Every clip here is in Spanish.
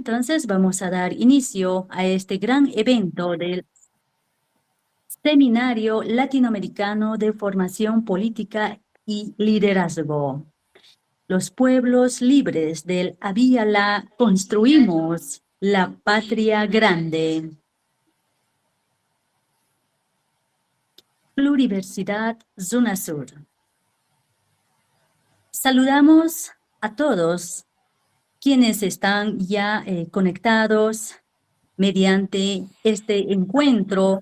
entonces vamos a dar inicio a este gran evento del Seminario Latinoamericano de Formación Política y Liderazgo. Los pueblos libres del Aviala construimos la patria grande. Pluriversidad Zona Sur. Saludamos a todos quienes están ya conectados mediante este encuentro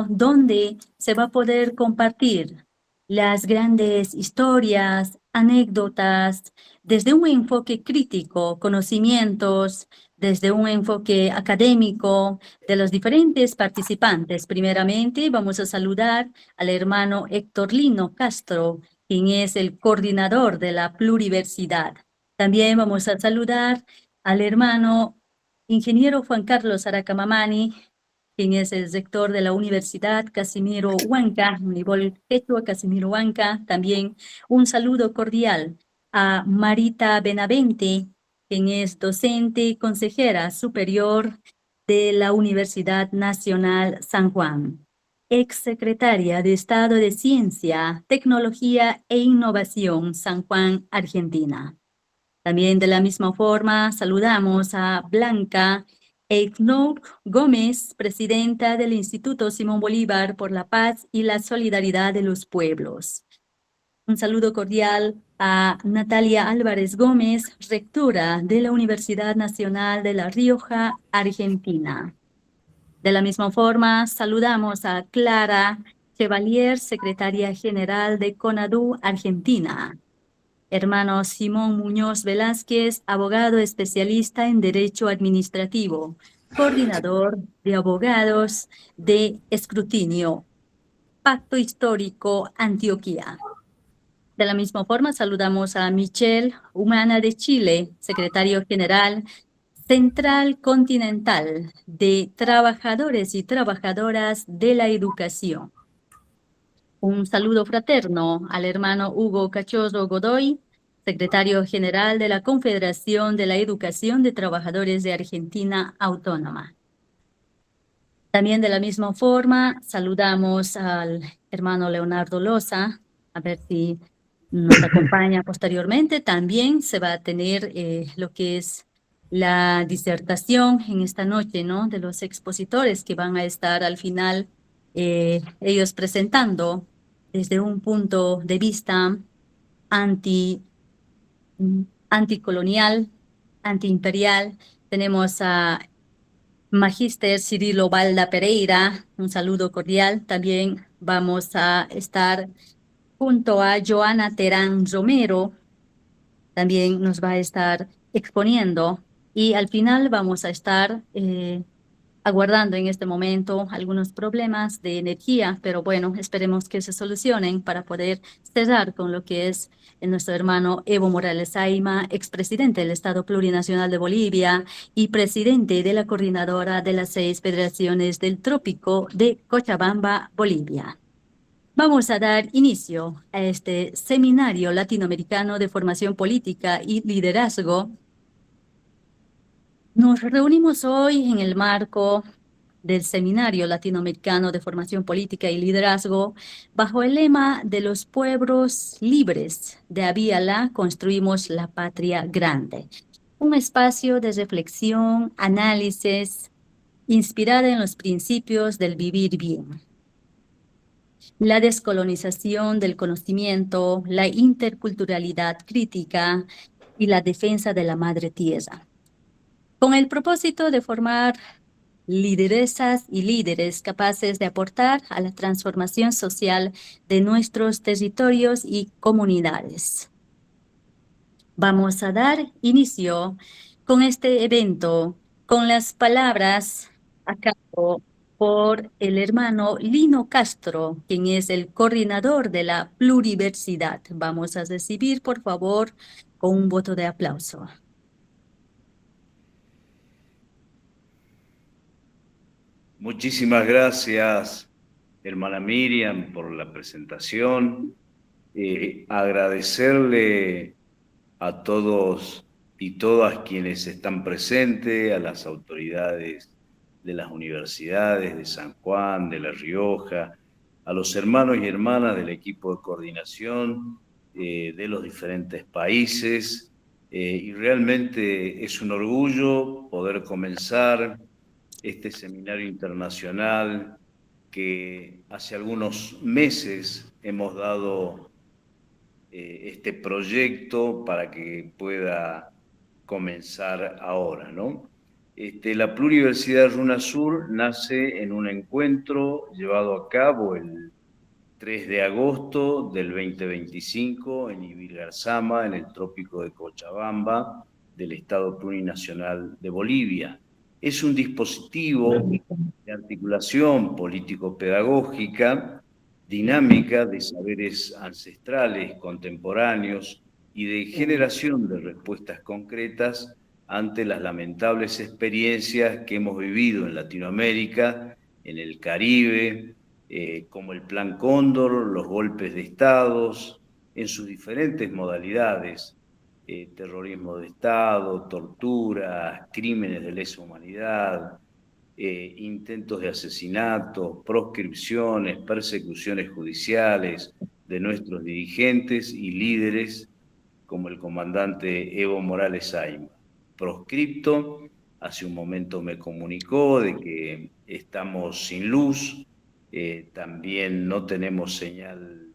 donde se va a poder compartir las grandes historias, anécdotas, desde un enfoque crítico, conocimientos, desde un enfoque académico de los diferentes participantes. Primeramente, vamos a saludar al hermano Héctor Lino Castro, quien es el coordinador de la pluriversidad. También vamos a saludar al hermano ingeniero Juan Carlos Aracamamani, quien es el rector de la Universidad Casimiro Huanca, Univol Quechua Casimiro Huanca. También un saludo cordial a Marita Benavente, quien es docente y consejera superior de la Universidad Nacional San Juan, exsecretaria de Estado de Ciencia, Tecnología e Innovación, San Juan, Argentina. También de la misma forma saludamos a Blanca Eiknouk Gómez, presidenta del Instituto Simón Bolívar por la Paz y la Solidaridad de los Pueblos. Un saludo cordial a Natalia Álvarez Gómez, rectora de la Universidad Nacional de La Rioja, Argentina. De la misma forma, saludamos a Clara Chevalier, secretaria general de CONADU, Argentina. Hermano Simón Muñoz Velázquez, abogado especialista en Derecho Administrativo, coordinador de abogados de escrutinio, Pacto Histórico Antioquia. De la misma forma, saludamos a Michelle Humana de Chile, secretario general Central Continental de Trabajadores y Trabajadoras de la Educación. Un saludo fraterno al hermano Hugo Cachoso Godoy, secretario general de la Confederación de la Educación de Trabajadores de Argentina Autónoma. También de la misma forma saludamos al hermano Leonardo Loza, a ver si nos acompaña posteriormente. También se va a tener lo que es la disertación en esta noche, ¿no? De los expositores que van a estar al final ellos presentando desde un punto de vista anticolonial, antiimperial. Tenemos a Magíster Cirilo Balda Pereira, un saludo cordial. También vamos a estar junto a Joana Terán Romero, también nos va a estar exponiendo. Y al final vamos a estar aguardando en este momento algunos problemas de energía, pero bueno, esperemos que se solucionen para poder cerrar con lo que es nuestro hermano Evo Morales Ayma, expresidente del Estado Plurinacional de Bolivia y presidente de la coordinadora de las 6 federaciones del Trópico de Cochabamba, Bolivia. Vamos a dar inicio a este Seminario Latinoamericano de Formación Política y Liderazgo. Nos reunimos hoy en el marco del Seminario Latinoamericano de Formación Política y Liderazgo bajo el lema de los pueblos libres de Aviala construimos la patria grande. Un espacio de reflexión, análisis, inspirada en los principios del vivir bien. La descolonización del conocimiento, la interculturalidad crítica y la defensa de la madre tierra, con el propósito de formar lideresas y líderes capaces de aportar a la transformación social de nuestros territorios y comunidades. Vamos a dar inicio con este evento con las palabras a cargo por el hermano Lino Castro, quien es el coordinador de la pluriversidad. Vamos a recibir, por favor, con un voto de aplauso. Muchísimas gracias, hermana Miriam, por la presentación. Agradecerle a todos y todas quienes están presentes, a las autoridades de las universidades de San Juan, de La Rioja, a los hermanos y hermanas del equipo de coordinación de los diferentes países. Y realmente es un orgullo poder comenzar este seminario internacional que hace algunos meses hemos dado este proyecto para que pueda comenzar ahora, ¿no? La Pluriversidad RUNASUR nace en un encuentro llevado a cabo el 3 de agosto del 2025 en Ibilgarzama, en el trópico de Cochabamba, del Estado Plurinacional de Bolivia. Es un dispositivo de articulación político-pedagógica, dinámica de saberes ancestrales, contemporáneos y de generación de respuestas concretas ante las lamentables experiencias que hemos vivido en Latinoamérica, en el Caribe, como el Plan Cóndor, los golpes de estados, en sus diferentes modalidades, terrorismo de Estado, torturas, crímenes de lesa humanidad, intentos de asesinato, proscripciones, persecuciones judiciales de nuestros dirigentes y líderes, como el comandante Evo Morales Ayma. Proscripto, hace un momento me comunicó de que estamos sin luz, también no tenemos señal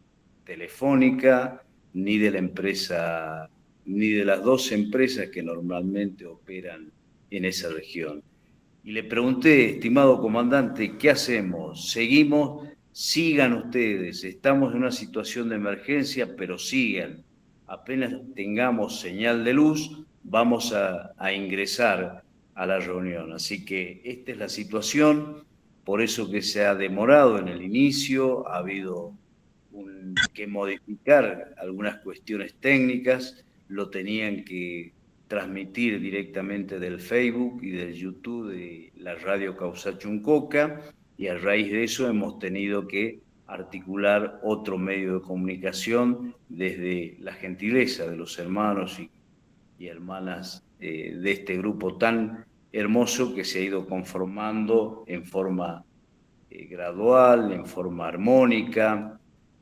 telefónica, ni de la empresa, ni de las dos empresas que normalmente operan en esa región. Y le pregunté, estimado comandante, ¿qué hacemos? ¿Seguimos? Sigan ustedes, estamos en una situación de emergencia, pero sigan. Apenas tengamos señal de luz, vamos a ingresar a la reunión. Así que esta es la situación, por eso que se ha demorado en el inicio, ha habido que modificar algunas cuestiones técnicas, lo tenían que transmitir directamente del Facebook y del YouTube de la radio Causachuncoca, y a raíz de eso hemos tenido que articular otro medio de comunicación desde la gentileza de los hermanos y hermanas de este grupo tan hermoso que se ha ido conformando en forma gradual, en forma armónica,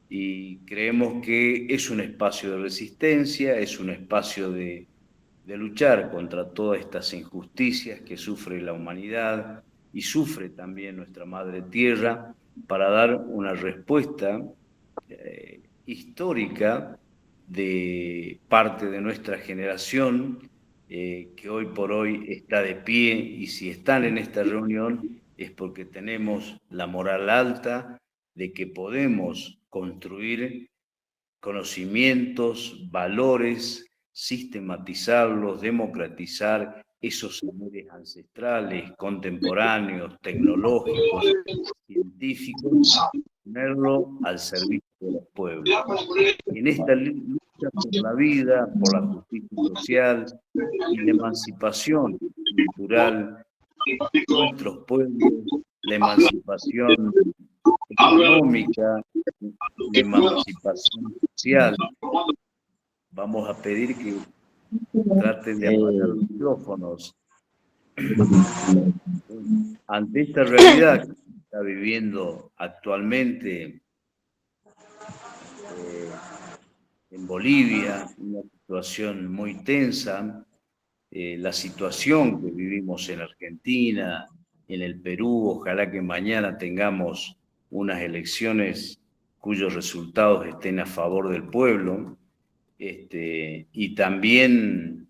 y creemos que es un espacio de resistencia, es un espacio de luchar contra todas estas injusticias que sufre la humanidad y sufre también nuestra madre tierra, para dar una respuesta histórica de parte de nuestra generación que hoy por hoy está de pie, y si están en esta reunión es porque tenemos la moral alta de que podemos construir conocimientos, valores, sistematizarlos, democratizar esos saberes ancestrales, contemporáneos, tecnológicos, científicos, ponerlo al servicio de los pueblos. Y en esta lucha por la vida, por la justicia social y la emancipación cultural de nuestros pueblos, la emancipación económica, la emancipación social, vamos a pedir que traten de apagar los micrófonos. Ante esta realidad que se está viviendo actualmente en Bolivia, una situación muy tensa, la situación que vivimos en Argentina, en el Perú, ojalá que mañana tengamos unas elecciones cuyos resultados estén a favor del pueblo, y también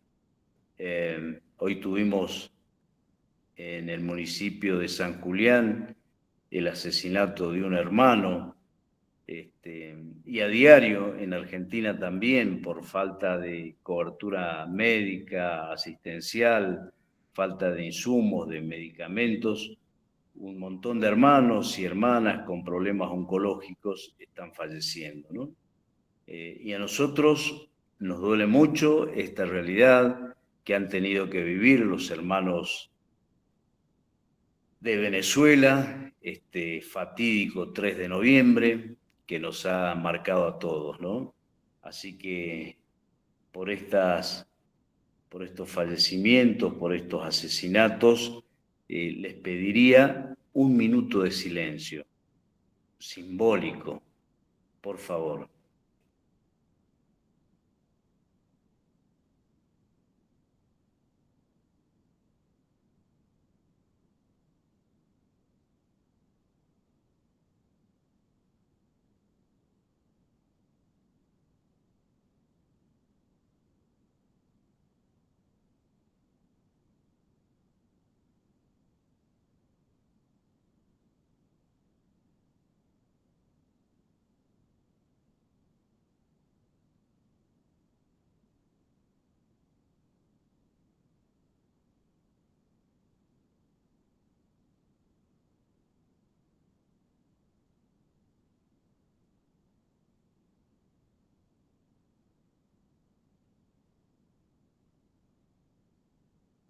hoy tuvimos en el municipio de San Julián el asesinato de un hermano, y a diario en Argentina también, por falta de cobertura médica, asistencial, falta de insumos, de medicamentos, un montón de hermanos y hermanas con problemas oncológicos están falleciendo, ¿no? Y a nosotros nos duele mucho esta realidad que han tenido que vivir los hermanos de Venezuela, este fatídico 3 de noviembre, que nos ha marcado a todos, ¿no? Así que por estas por estos fallecimientos, por estos asesinatos, les pediría un minuto de silencio, simbólico, por favor.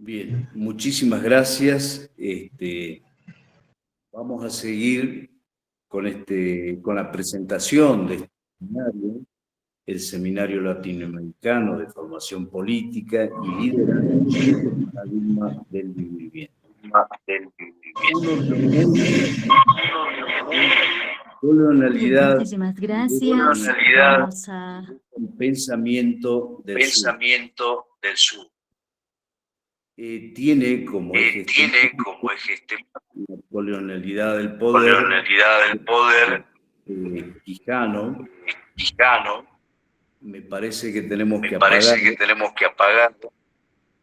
Bien, muchísimas gracias. Vamos a seguir con la presentación de este seminario, el Seminario Latinoamericano de Formación Política y Liderazgo, el paradigma del vivir bien. Colonialidad, Muchísimas gracias. Vamos a y pensamiento del sur. Tiene como eje la colonialidad del poder, Quijano. Me parece que tenemos que apagar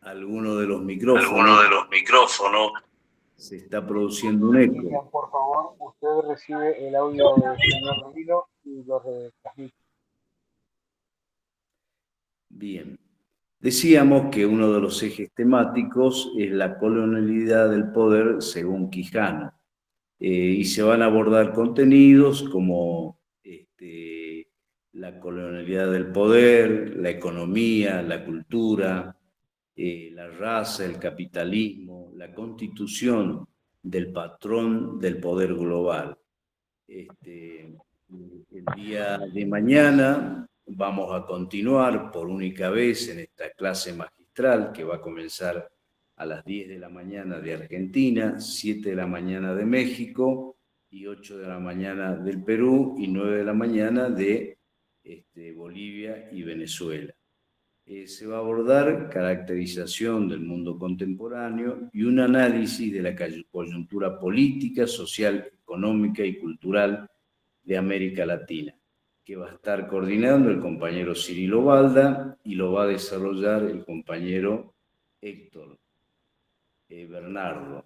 alguno de los micrófonos. Se está produciendo un eco. Por favor, usted recibe el audio del señor Rodrigo y lo retransmite. Bien. Decíamos que uno de los ejes temáticos es la colonialidad del poder según Quijano. Y se van a abordar contenidos como la colonialidad del poder, la economía, la cultura, la raza, el capitalismo, la constitución del patrón del poder global. El día de mañana vamos a continuar por única vez en esta clase magistral que va a comenzar a las 10 de la mañana de Argentina, 7 de la mañana de México y 8 de la mañana del Perú y 9 de la mañana de Bolivia y Venezuela. Se va a abordar caracterización del mundo contemporáneo y un análisis de la coyuntura política, social, económica y cultural de América Latina, que va a estar coordinando el compañero Cirilo Balda y lo va a desarrollar el compañero Héctor Bernardo.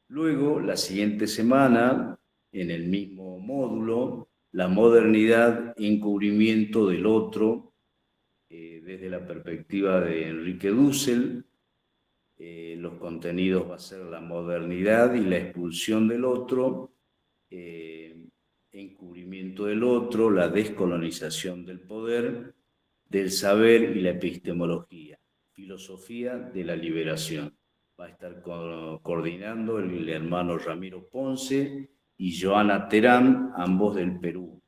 Luego, la siguiente semana, en el mismo módulo, la modernidad e encubrimiento del otro, desde la perspectiva de Enrique Dussel. Los contenidos va a ser la modernidad y la expulsión del otro, encubrimiento del otro, la descolonización del poder, del saber y la epistemología, filosofía de la liberación. Va a estar coordinando el hermano Ramiro Ponce y Joana Terán, ambos del Perú.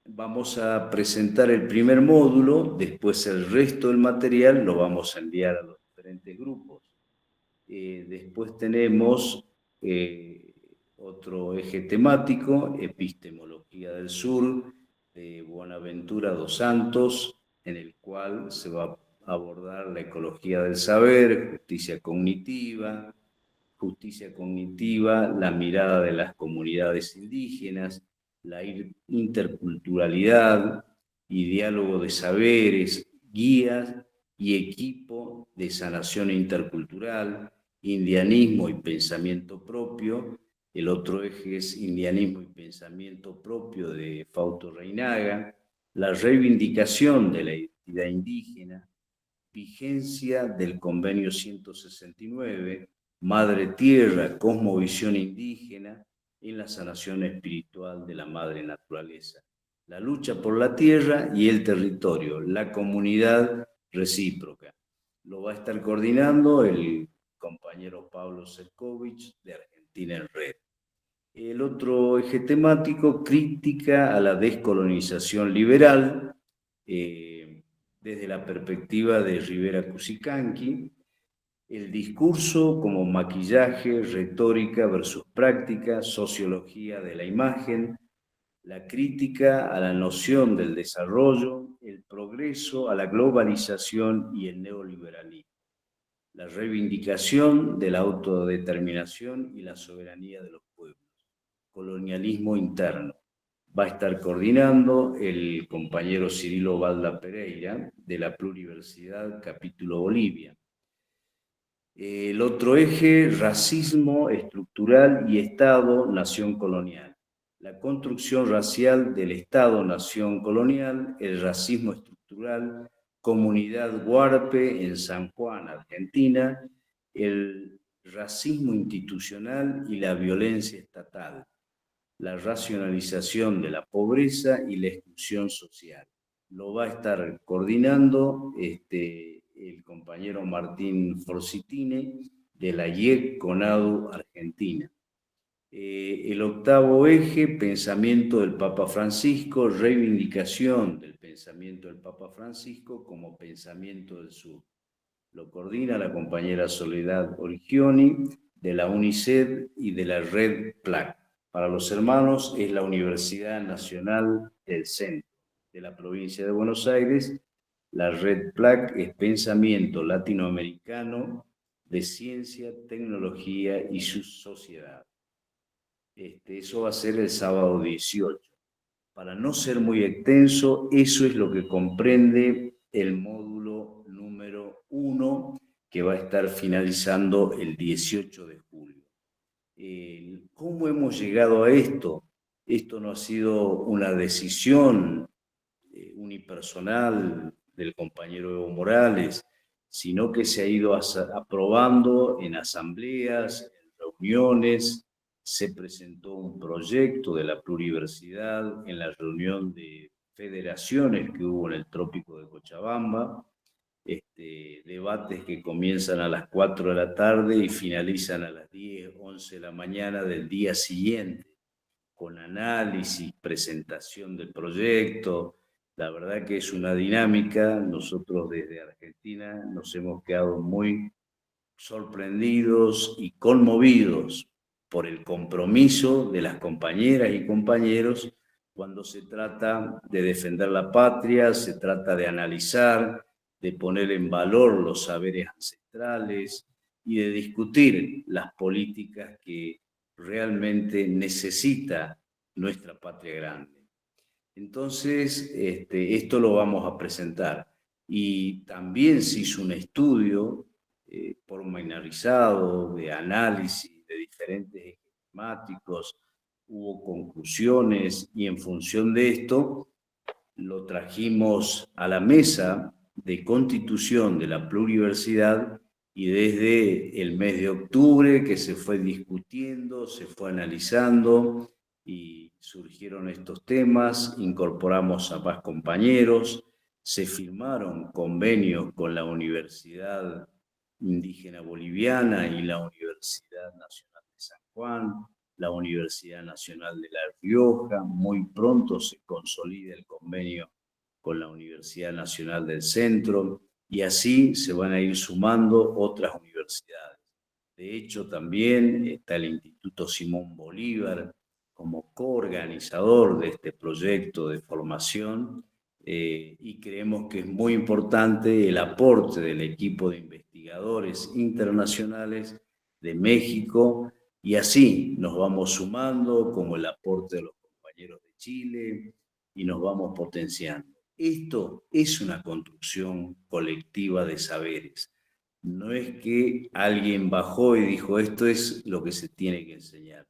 Vamos a presentar el primer módulo, después el resto del material lo vamos a enviar a los diferentes grupos. Después tenemos otro eje temático, Epistemología del Sur, de Buenaventura dos Santos, en el cual se va a abordar la ecología del saber, justicia cognitiva, la mirada de las comunidades indígenas, la interculturalidad y diálogo de saberes, guías y equipo de sanación intercultural, indianismo y pensamiento propio. El otro eje es indianismo y pensamiento propio de Fausto Reinaga, la reivindicación de la identidad indígena, vigencia del Convenio 169, Madre Tierra, cosmovisión indígena en la sanación espiritual de la madre naturaleza, la lucha por la tierra y el territorio, la comunidad recíproca. Lo va a estar coordinando el compañero Pablo Serkovich de Argentina en Red. El otro eje temático, crítica a la descolonización liberal, desde la perspectiva de Rivera Cusicanqui, el discurso como maquillaje, retórica versus práctica, sociología de la imagen, la crítica a la noción del desarrollo, el progreso, a la globalización y el neoliberalismo, la reivindicación de la autodeterminación y la soberanía de los pueblos, colonialismo interno. Va a estar coordinando el compañero Cirilo Balda Pereira de la Pluriversidad Capítulo Bolivia. El otro eje, racismo estructural y Estado-nación colonial. La construcción racial del Estado-nación colonial, el racismo estructural, comunidad Huarpe en San Juan, Argentina, el racismo institucional y la violencia estatal, la racionalización de la pobreza y la exclusión social. Lo va a estar coordinando el compañero Martín Forcitine de la IEC CONADU Argentina. El octavo eje, pensamiento del Papa Francisco, reivindicación del pensamiento del Papa Francisco como pensamiento del sur. Lo coordina la compañera Soledad Origioni de la UNICEF y de la Red PLAC. Para los hermanos es la Universidad Nacional del Centro de la provincia de Buenos Aires. La Red PLAC es Pensamiento Latinoamericano de Ciencia, Tecnología y su Sociedad. Eso va a ser el sábado 18. Para no ser muy extenso, eso es lo que comprende el módulo número 1 que va a estar finalizando el 18 de julio. ¿Cómo hemos llegado a esto? Esto no ha sido una decisión unipersonal del compañero Evo Morales, sino que se ha ido aprobando en asambleas, en reuniones. Se presentó un proyecto de la pluriversidad en la reunión de federaciones que hubo en el trópico de Cochabamba, debates que comienzan a las 4 de la tarde y finalizan a las 10, 11 de la mañana del día siguiente, con análisis, presentación del proyecto. La verdad que es una dinámica. Nosotros desde Argentina nos hemos quedado muy sorprendidos y conmovidos por el compromiso de las compañeras y compañeros cuando se trata de defender la patria, se trata de analizar, de poner en valor los saberes ancestrales y de discutir las políticas que realmente necesita nuestra patria grande. Entonces, esto lo vamos a presentar. Y también se hizo un estudio pormenorizado de análisis de diferentes ejes temáticos, hubo conclusiones y en función de esto lo trajimos a la mesa de constitución de la pluriversidad y desde el mes de octubre que se fue discutiendo, se fue analizando y surgieron estos temas, incorporamos a más compañeros, se firmaron convenios con la Universidad Indígena Boliviana y la Universidad Nacional de San Juan, la Universidad Nacional de La Rioja. Muy pronto se consolida el convenio con la Universidad Nacional del Centro y así se van a ir sumando otras universidades. De hecho, también está el Instituto Simón Bolívar como coorganizador de este proyecto de formación y creemos que es muy importante el aporte del equipo de investigadores internacionales de México y así nos vamos sumando como el aporte de los compañeros de Chile y nos vamos potenciando. Esto es una construcción colectiva de saberes. No es que alguien bajó y dijo esto es lo que se tiene que enseñar.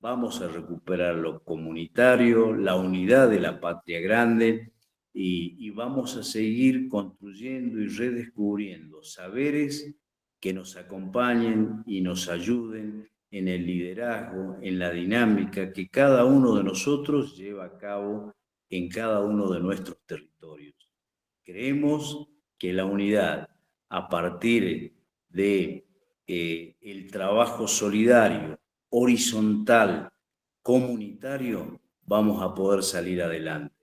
Vamos a recuperar lo comunitario, la unidad de la patria grande y vamos a seguir construyendo y redescubriendo saberes que nos acompañen y nos ayuden en el liderazgo, en la dinámica que cada uno de nosotros lleva a cabo en cada uno de nuestros territorios. Creemos que la unidad a partir de el trabajo solidario, horizontal, comunitario, vamos a poder salir adelante.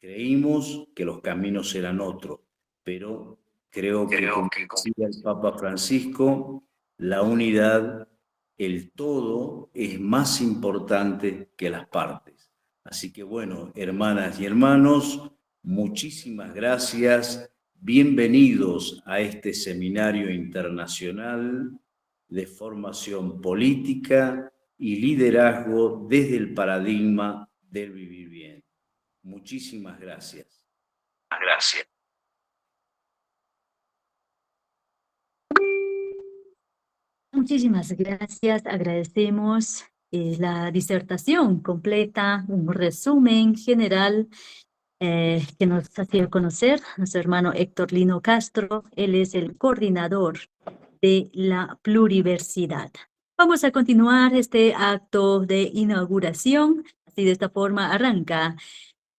Creímos que los caminos eran otros, pero creo que, como decía el Papa Francisco, la unidad, el todo, es más importante que las partes. Así que bueno, hermanas y hermanos, muchísimas gracias. Bienvenidos a este seminario internacional de formación política y liderazgo desde el paradigma del vivir bien. Muchísimas gracias. Gracias. Muchísimas gracias. Agradecemos la disertación completa, un resumen general que nos hacía conocer nuestro hermano Héctor Lino Castro. Él es el coordinador de la pluriversidad. Vamos a continuar este acto de inauguración. Así de esta forma arranca.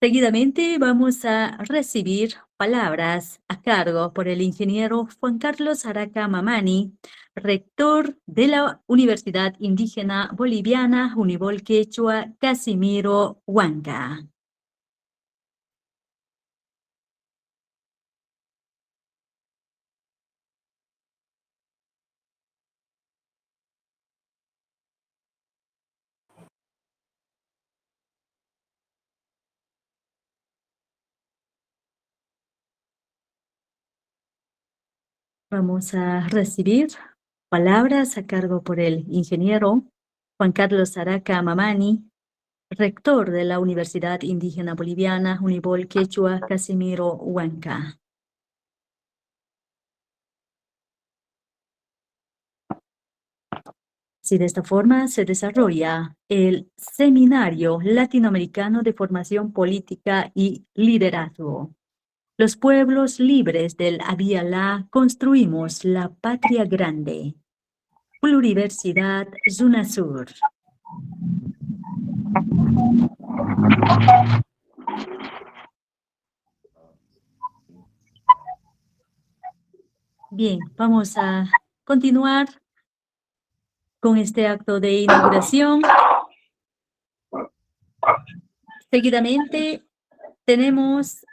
Seguidamente vamos a recibir palabras a cargo por el ingeniero Juan Carlos Araca Mamani, rector de la Universidad Indígena Boliviana Unibol Quechua Casimiro Huanca. Vamos a recibir palabras a cargo por el ingeniero Juan Carlos Araca Mamani, rector de la Universidad Indígena Boliviana Unibol Quechua Casimiro Huanca. Si de esta forma se desarrolla el Seminario Latinoamericano de Formación Política y Liderazgo. Los pueblos libres del Aviala construimos la patria grande. Pluriversidad Zunasur. Bien, vamos a continuar con este acto de inauguración. Seguidamente tenemos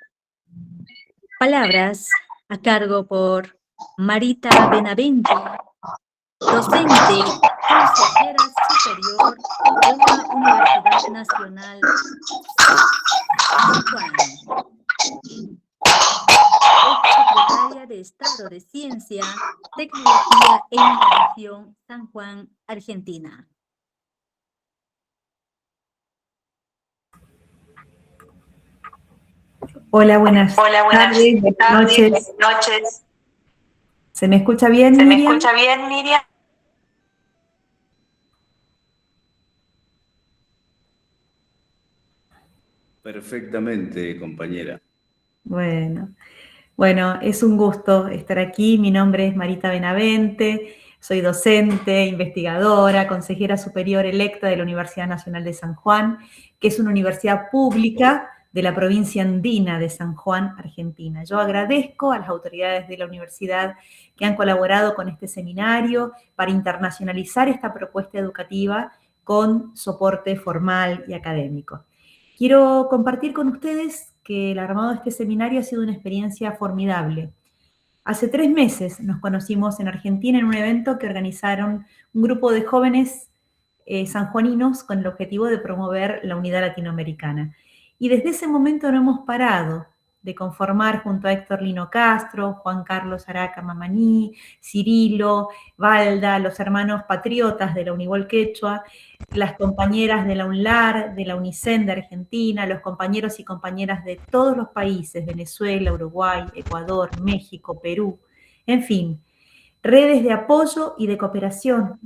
palabras a cargo por Marita Benavente, docente, consejera superior de la Universidad Nacional San Juan, secretaria de Estado de Ciencia, Tecnología e Innovación San Juan, Argentina. Hola, buenas tardes, buenas noches. ¿Se me escucha bien, Miriam? ¿Se me escucha bien, Miriam? Perfectamente, compañera. Bueno, es un gusto estar aquí. Mi nombre es Marita Benavente, soy docente, investigadora, consejera superior electa de la Universidad Nacional de San Juan, que es una universidad pública de la provincia andina de San Juan, Argentina. Yo agradezco a las autoridades de la universidad que han colaborado con este seminario para internacionalizar esta propuesta educativa con soporte formal y académico. Quiero compartir con ustedes que el armado de este seminario ha sido una experiencia formidable. Hace 3 meses nos conocimos en Argentina en un evento que organizaron un grupo de jóvenes sanjuaninos con el objetivo de promover la unidad latinoamericana. Y desde ese momento no hemos parado de conformar junto a Héctor Lino Castro, Juan Carlos Araca Mamani, Cirilo, Valda, los hermanos patriotas de la Unibol Quechua, las compañeras de la UNLAR, de la UNICEN de Argentina, los compañeros y compañeras de todos los países, Venezuela, Uruguay, Ecuador, México, Perú, en fin, redes de apoyo y de cooperación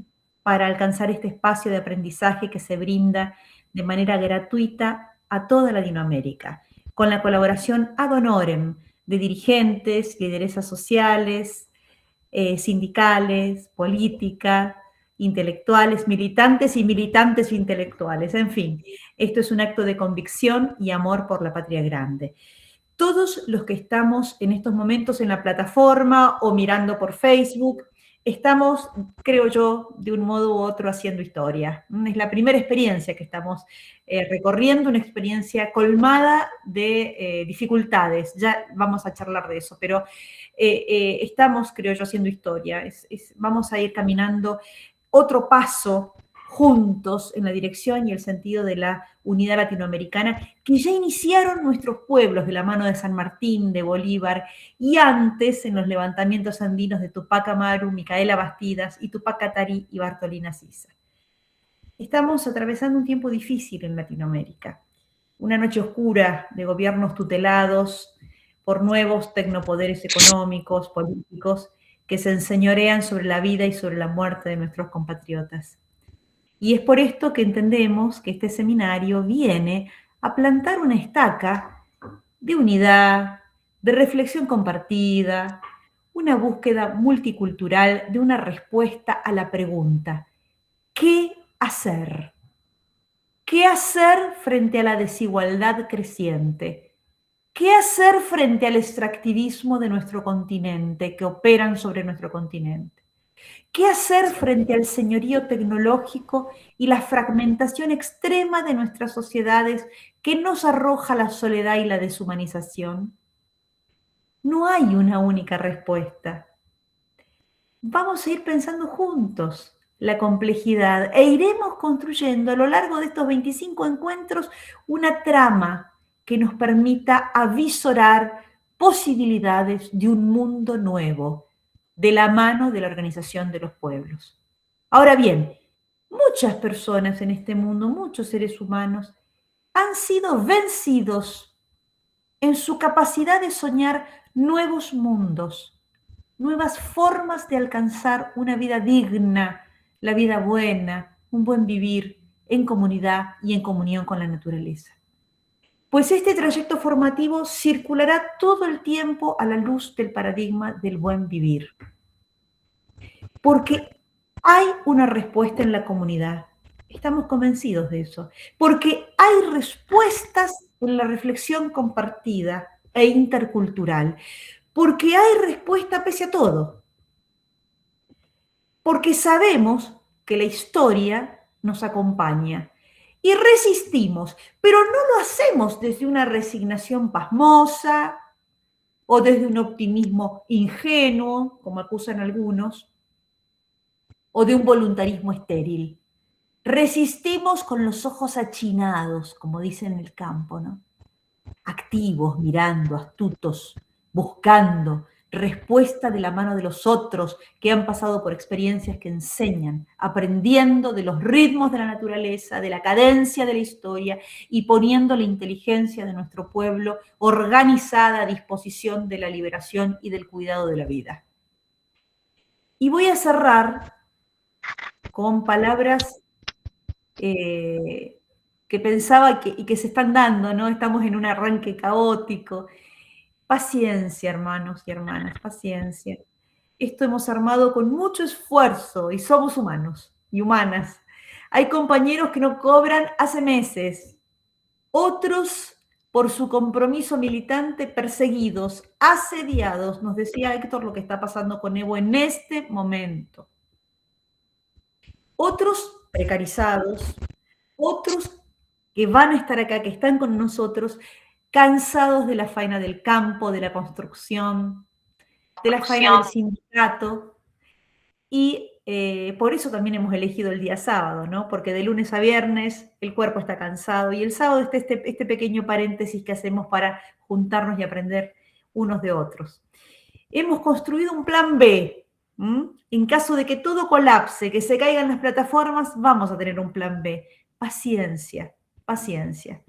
para alcanzar este espacio de aprendizaje que se brinda de manera gratuita a toda Latinoamérica, con la colaboración ad honorem de dirigentes, lideresas sociales, sindicales, políticas, intelectuales, militantes y militantes intelectuales. En fin, esto es un acto de convicción y amor por la patria grande. Todos los que estamos en estos momentos en la plataforma o mirando por Facebook, estamos, creo yo, de un modo u otro haciendo historia. Es la primera experiencia que estamos recorriendo, una experiencia colmada de dificultades. Ya vamos a charlar de eso, pero estamos, creo yo, haciendo historia. Vamos a ir caminando otro paso juntos en la dirección y el sentido de la unidad latinoamericana que ya iniciaron nuestros pueblos de la mano de San Martín, de Bolívar, y antes en los levantamientos andinos de Tupac Amaru, Micaela Bastidas y Tupac Katari y Bartolina Sisa. Estamos atravesando un tiempo difícil en Latinoamérica, una noche oscura de gobiernos tutelados por nuevos tecnopoderes económicos, políticos, que se enseñorean sobre la vida y sobre la muerte de nuestros compatriotas. Y es por esto que entendemos que este seminario viene a plantar una estaca de unidad, de reflexión compartida, una búsqueda multicultural de una respuesta a la pregunta: ¿qué hacer? ¿Qué hacer frente a la desigualdad creciente? ¿Qué hacer frente al extractivismo de nuestro continente, que operan sobre nuestro continente? ¿Qué hacer frente al señorío tecnológico y la fragmentación extrema de nuestras sociedades que nos arroja la soledad y la deshumanización? No hay una única respuesta. Vamos a ir pensando juntos la complejidad e iremos construyendo a lo largo de estos 25 encuentros una trama que nos permita avisorar posibilidades de un mundo nuevo, de la mano de la Organización de los Pueblos. Ahora bien, muchas personas en este mundo, muchos seres humanos, han sido vencidos en su capacidad de soñar nuevos mundos, nuevas formas de alcanzar una vida digna, la vida buena, un buen vivir en comunidad y en comunión con la naturaleza. Pues este trayecto formativo circulará todo el tiempo a la luz del paradigma del buen vivir. Porque hay una respuesta en la comunidad. Estamos convencidos de eso. Porque hay respuestas en la reflexión compartida e intercultural. Porque hay respuesta pese a todo. Porque sabemos que la historia nos acompaña. Y resistimos, pero no lo hacemos desde una resignación pasmosa o desde un optimismo ingenuo, como acusan algunos, o de un voluntarismo estéril. Resistimos con los ojos achinados, como dicen en el campo, ¿no? Activos, mirando, astutos, buscando respuesta de la mano de los otros que han pasado por experiencias que enseñan, aprendiendo de los ritmos de la naturaleza, de la cadencia de la historia y poniendo la inteligencia de nuestro pueblo organizada a disposición de la liberación y del cuidado de la vida. Y voy a cerrar con palabras que pensaba y que se están dando, ¿no? Estamos en un arranque caótico. Paciencia, hermanos y hermanas, paciencia. Esto hemos armado con mucho esfuerzo y somos humanos y humanas. Hay compañeros que no cobran hace meses, otros por su compromiso militante perseguidos, asediados. Nos decía Héctor lo que está pasando con Evo en este momento. Otros precarizados, otros que van a estar acá, que están con nosotros, cansados de la faena del campo, de la construcción, de la faena del sindicato, y por eso también hemos elegido el día sábado, ¿no? Porque de lunes a viernes el cuerpo está cansado, y el sábado está este pequeño paréntesis que hacemos para juntarnos y aprender unos de otros. Hemos construido un plan B. En caso de que todo colapse, que se caigan las plataformas, vamos a tener un plan B. Paciencia, paciencia.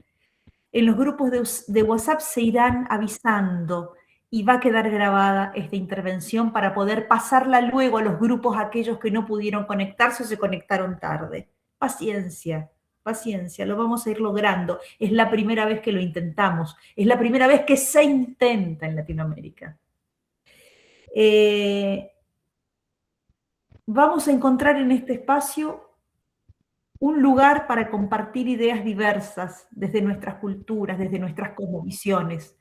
En los grupos de WhatsApp se irán avisando y va a quedar grabada esta intervención para poder pasarla luego a los grupos aquellos que no pudieron conectarse o se conectaron tarde. Paciencia, paciencia, lo vamos a ir logrando. Es la primera vez que lo intentamos, es la primera vez que se intenta en Latinoamérica. Vamos a encontrar en este espacio un lugar para compartir ideas diversas desde nuestras culturas, desde nuestras cosmovisiones,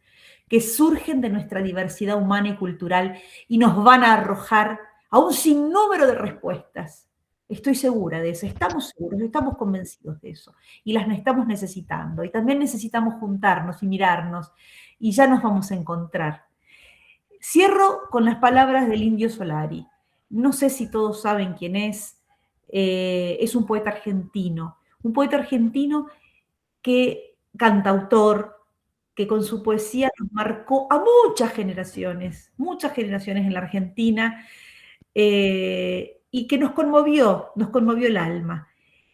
que surgen de nuestra diversidad humana y cultural y nos van a arrojar a un sinnúmero de respuestas. Estoy segura de eso, estamos seguros, estamos convencidos de eso. Y las estamos necesitando. Y también necesitamos juntarnos y mirarnos. Y ya nos vamos a encontrar. Cierro con las palabras del Indio Solari. No sé si todos saben quién es. Es un poeta argentino. Un poeta argentino que, cantautor, que con su poesía nos marcó a muchas generaciones en la Argentina, y que nos conmovió el alma.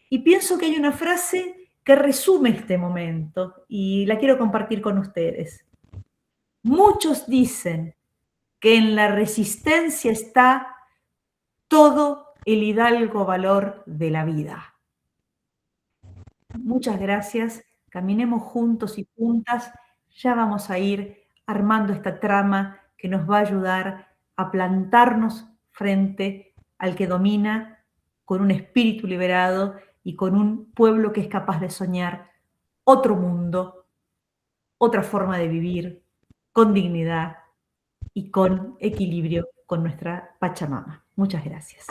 Y pienso que hay una frase que resume este momento y la quiero compartir con ustedes. Muchos dicen que en la resistencia está todo el hidalgo valor de la vida. Muchas gracias, caminemos juntos y juntas, ya vamos a ir armando esta trama que nos va a ayudar a plantarnos frente al que domina con un espíritu liberado y con un pueblo que es capaz de soñar otro mundo, otra forma de vivir, con dignidad y con equilibrio con nuestra Pachamama. Muchas gracias.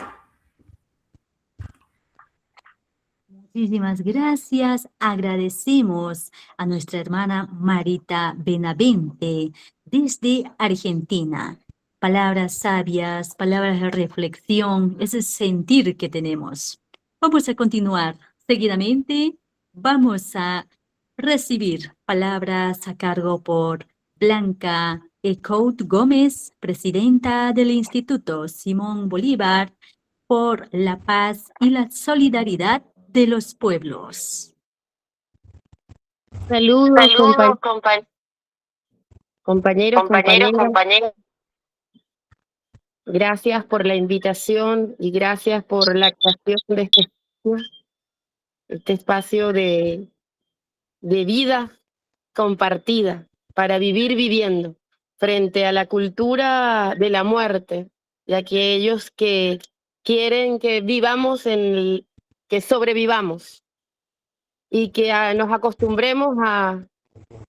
Muchísimas gracias. Agradecemos a nuestra hermana Marita Benavente desde Argentina. Palabras sabias, palabras de reflexión, ese sentir que tenemos. Vamos a continuar. Seguidamente vamos a recibir palabras a cargo por Blanca Ecout Gómez, presidenta del Instituto Simón Bolívar por la paz y la solidaridad de los pueblos. Saludos, compañeros. Gracias por la invitación y gracias por la creación de este espacio de vida compartida para vivir viviendo frente a la cultura de la muerte y a aquellos que quieren que vivamos que sobrevivamos y que nos acostumbremos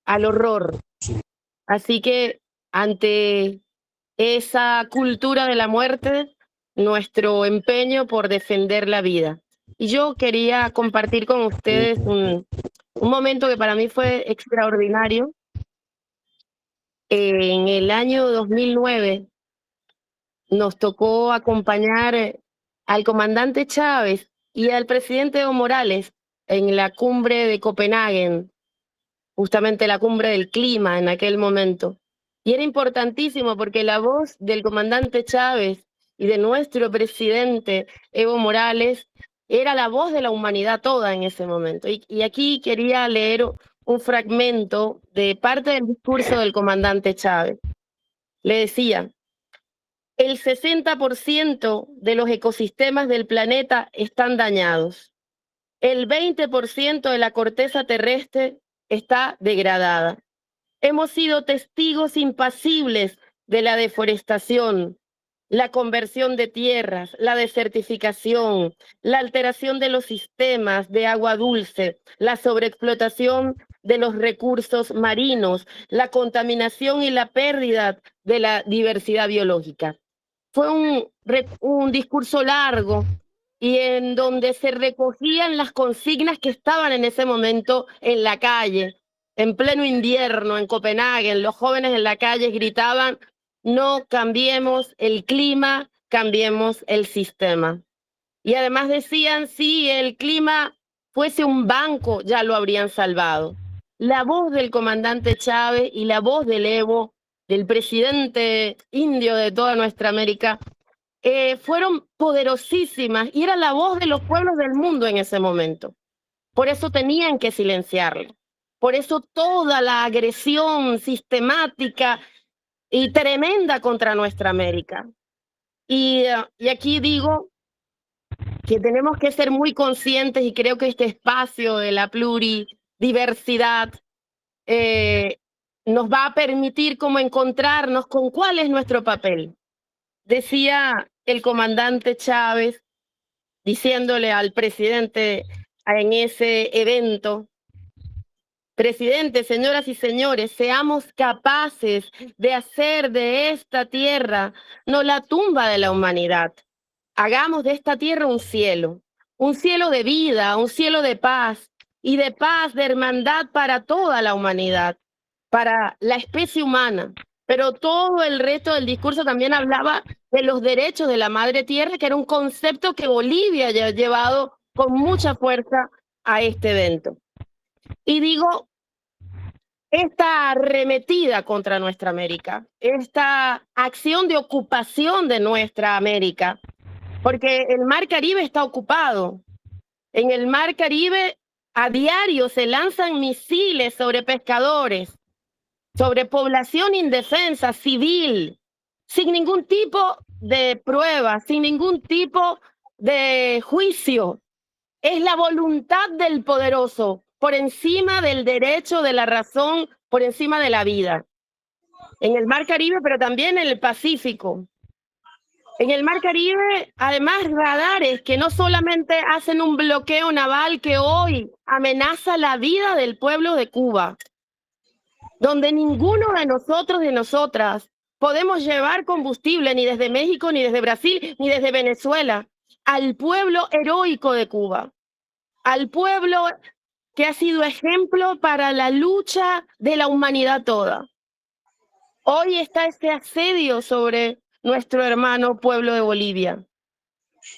al horror. Así que ante esa cultura de la muerte, nuestro empeño por defender la vida. Y yo quería compartir con ustedes un momento que para mí fue extraordinario. En el año 2009 nos tocó acompañar al comandante Chávez y al presidente Evo Morales en la cumbre de Copenhague, justamente la cumbre del clima en aquel momento. Y era importantísimo porque la voz del comandante Chávez y de nuestro presidente Evo Morales era la voz de la humanidad toda en ese momento. Y aquí quería leer un fragmento de parte del discurso del comandante Chávez. Le decía: el 60% de los ecosistemas del planeta están dañados. El 20% de la corteza terrestre está degradada. Hemos sido testigos impasibles de la deforestación, la conversión de tierras, la desertificación, la alteración de los sistemas de agua dulce, la sobreexplotación de los recursos marinos, la contaminación y la pérdida de la diversidad biológica. Fue un discurso largo y en donde se recogían las consignas que estaban en ese momento en la calle. En pleno invierno, en Copenhague, los jóvenes en la calle gritaban: no cambiemos el clima, cambiemos el sistema. Y además decían, si el clima fuese un banco, ya lo habrían salvado. La voz del comandante Chávez y la voz del Evo, del presidente indio de toda nuestra América, fueron poderosísimas y era la voz de los pueblos del mundo en ese momento. Por eso tenían que silenciarlo. Por eso toda la agresión sistemática y tremenda contra nuestra América. Y aquí digo que tenemos que ser muy conscientes, y creo que este espacio de la pluridiversidad nos va a permitir como encontrarnos con cuál es nuestro papel. Decía el comandante Chávez, diciéndole al presidente en ese evento: Presidente, señoras y señores, seamos capaces de hacer de esta tierra no la tumba de la humanidad. Hagamos de esta tierra un cielo de vida, un cielo de paz, de hermandad para toda la humanidad, para la especie humana. Pero todo el resto del discurso también hablaba de los derechos de la madre tierra, que era un concepto que Bolivia ya ha llevado con mucha fuerza a este evento. Y digo, esta arremetida contra nuestra América, esta acción de ocupación de nuestra América, porque el Mar Caribe está ocupado. En el Mar Caribe a diario se lanzan misiles sobre pescadores, sobre población indefensa, civil, sin ningún tipo de prueba, sin ningún tipo de juicio. Es la voluntad del poderoso por encima del derecho, de la razón, por encima de la vida. En el Mar Caribe, pero también en el Pacífico. En el Mar Caribe, además, radares que no solamente hacen un bloqueo naval que hoy amenaza la vida del pueblo de Cuba, donde ninguno de nosotros, de nosotras, podemos llevar combustible ni desde México, ni desde Brasil, ni desde Venezuela, al pueblo heroico de Cuba, al pueblo que ha sido ejemplo para la lucha de la humanidad toda. Hoy está este asedio sobre nuestro hermano pueblo de Bolivia.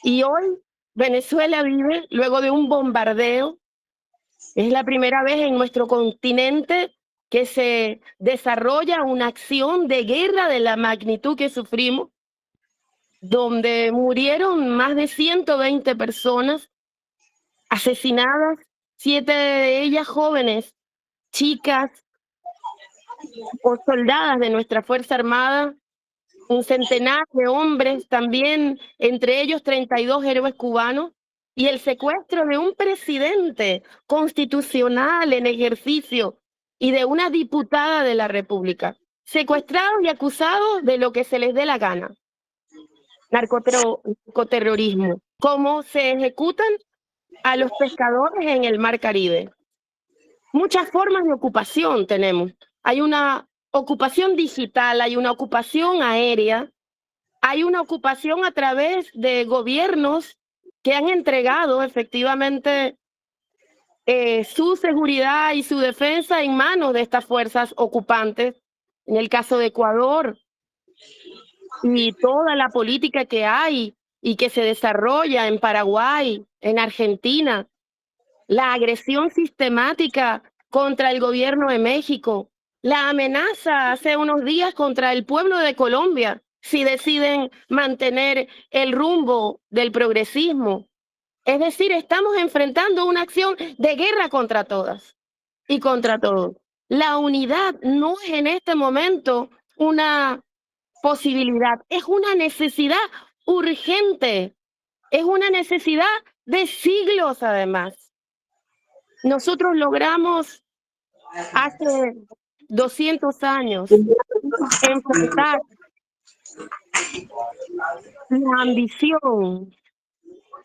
Y hoy Venezuela vive, luego de un bombardeo, es la primera vez en nuestro continente que se desarrolla una acción de guerra de la magnitud que sufrimos, donde murieron más de 120 personas asesinadas, 7 de ellas jóvenes, chicas o soldadas de nuestra Fuerza Armada, un centenar de hombres también, entre ellos 32 héroes cubanos, y el secuestro de un presidente constitucional en ejercicio y de una diputada de la República, secuestrados y acusados de lo que se les dé la gana. Narcoterrorismo, cómo se ejecutan a los pescadores en el Mar Caribe. Muchas formas de ocupación tenemos. Hay una ocupación digital, hay una ocupación aérea, hay una ocupación a través de gobiernos que han entregado efectivamente su seguridad y su defensa en manos de estas fuerzas ocupantes. En el caso de Ecuador, y toda la política que hay y que se desarrolla en Paraguay, en Argentina, la agresión sistemática contra el gobierno de México, la amenaza hace unos días contra el pueblo de Colombia si deciden mantener el rumbo del progresismo. Es decir, estamos enfrentando una acción de guerra contra todas y contra todos. La unidad no es en este momento una posibilidad, es una necesidad urgente, es una necesidad de siglos además. Nosotros logramos hace 200 años enfrentar la ambición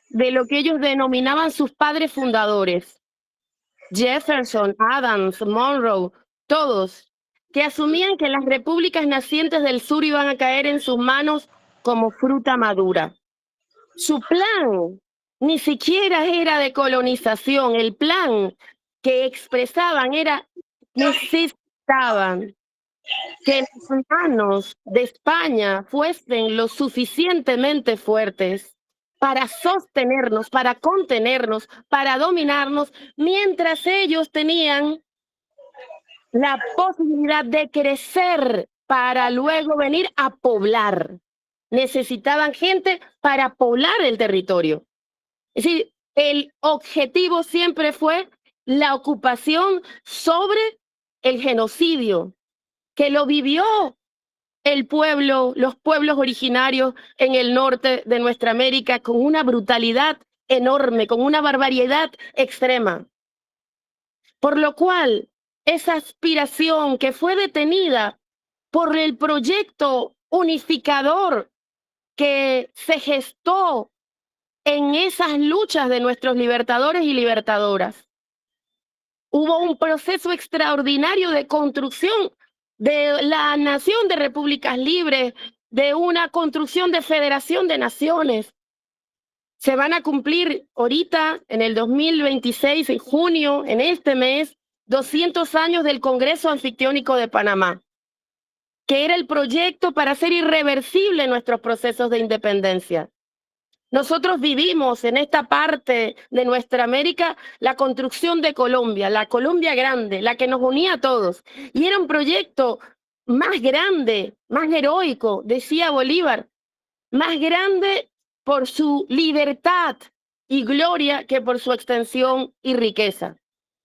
de lo que ellos denominaban sus padres fundadores, Jefferson, Adams, Monroe, todos, que asumían que las repúblicas nacientes del sur iban a caer en sus manos como fruta madura. Su plan ni siquiera era de colonización, el plan que expresaban era necesitaban que las manos de España fuesen lo suficientemente fuertes para sostenernos, para contenernos, para dominarnos, mientras ellos tenían la posibilidad de crecer para luego venir a poblar. Necesitaban gente para poblar el territorio. Es decir, el objetivo siempre fue la ocupación sobre el genocidio, que lo vivió el pueblo, los pueblos originarios en el norte de nuestra América con una brutalidad enorme, con una barbaridad extrema. Por lo cual, esa aspiración que fue detenida por el proyecto unificador que se gestó en esas luchas de nuestros libertadores y libertadoras, Hubo un proceso extraordinario de construcción de la nación de repúblicas libres, de una construcción de federación de naciones. Se van a cumplir ahorita, en el 2026, en junio, en este mes, 200 años del Congreso Anfictiónico de Panamá, que era el proyecto para hacer irreversible nuestros procesos de independencia. Nosotros vivimos en esta parte de nuestra América la construcción de Colombia, la Colombia grande, la que nos unía a todos. Y era un proyecto más grande, más heroico, decía Bolívar, más grande por su libertad y gloria que por su extensión y riqueza,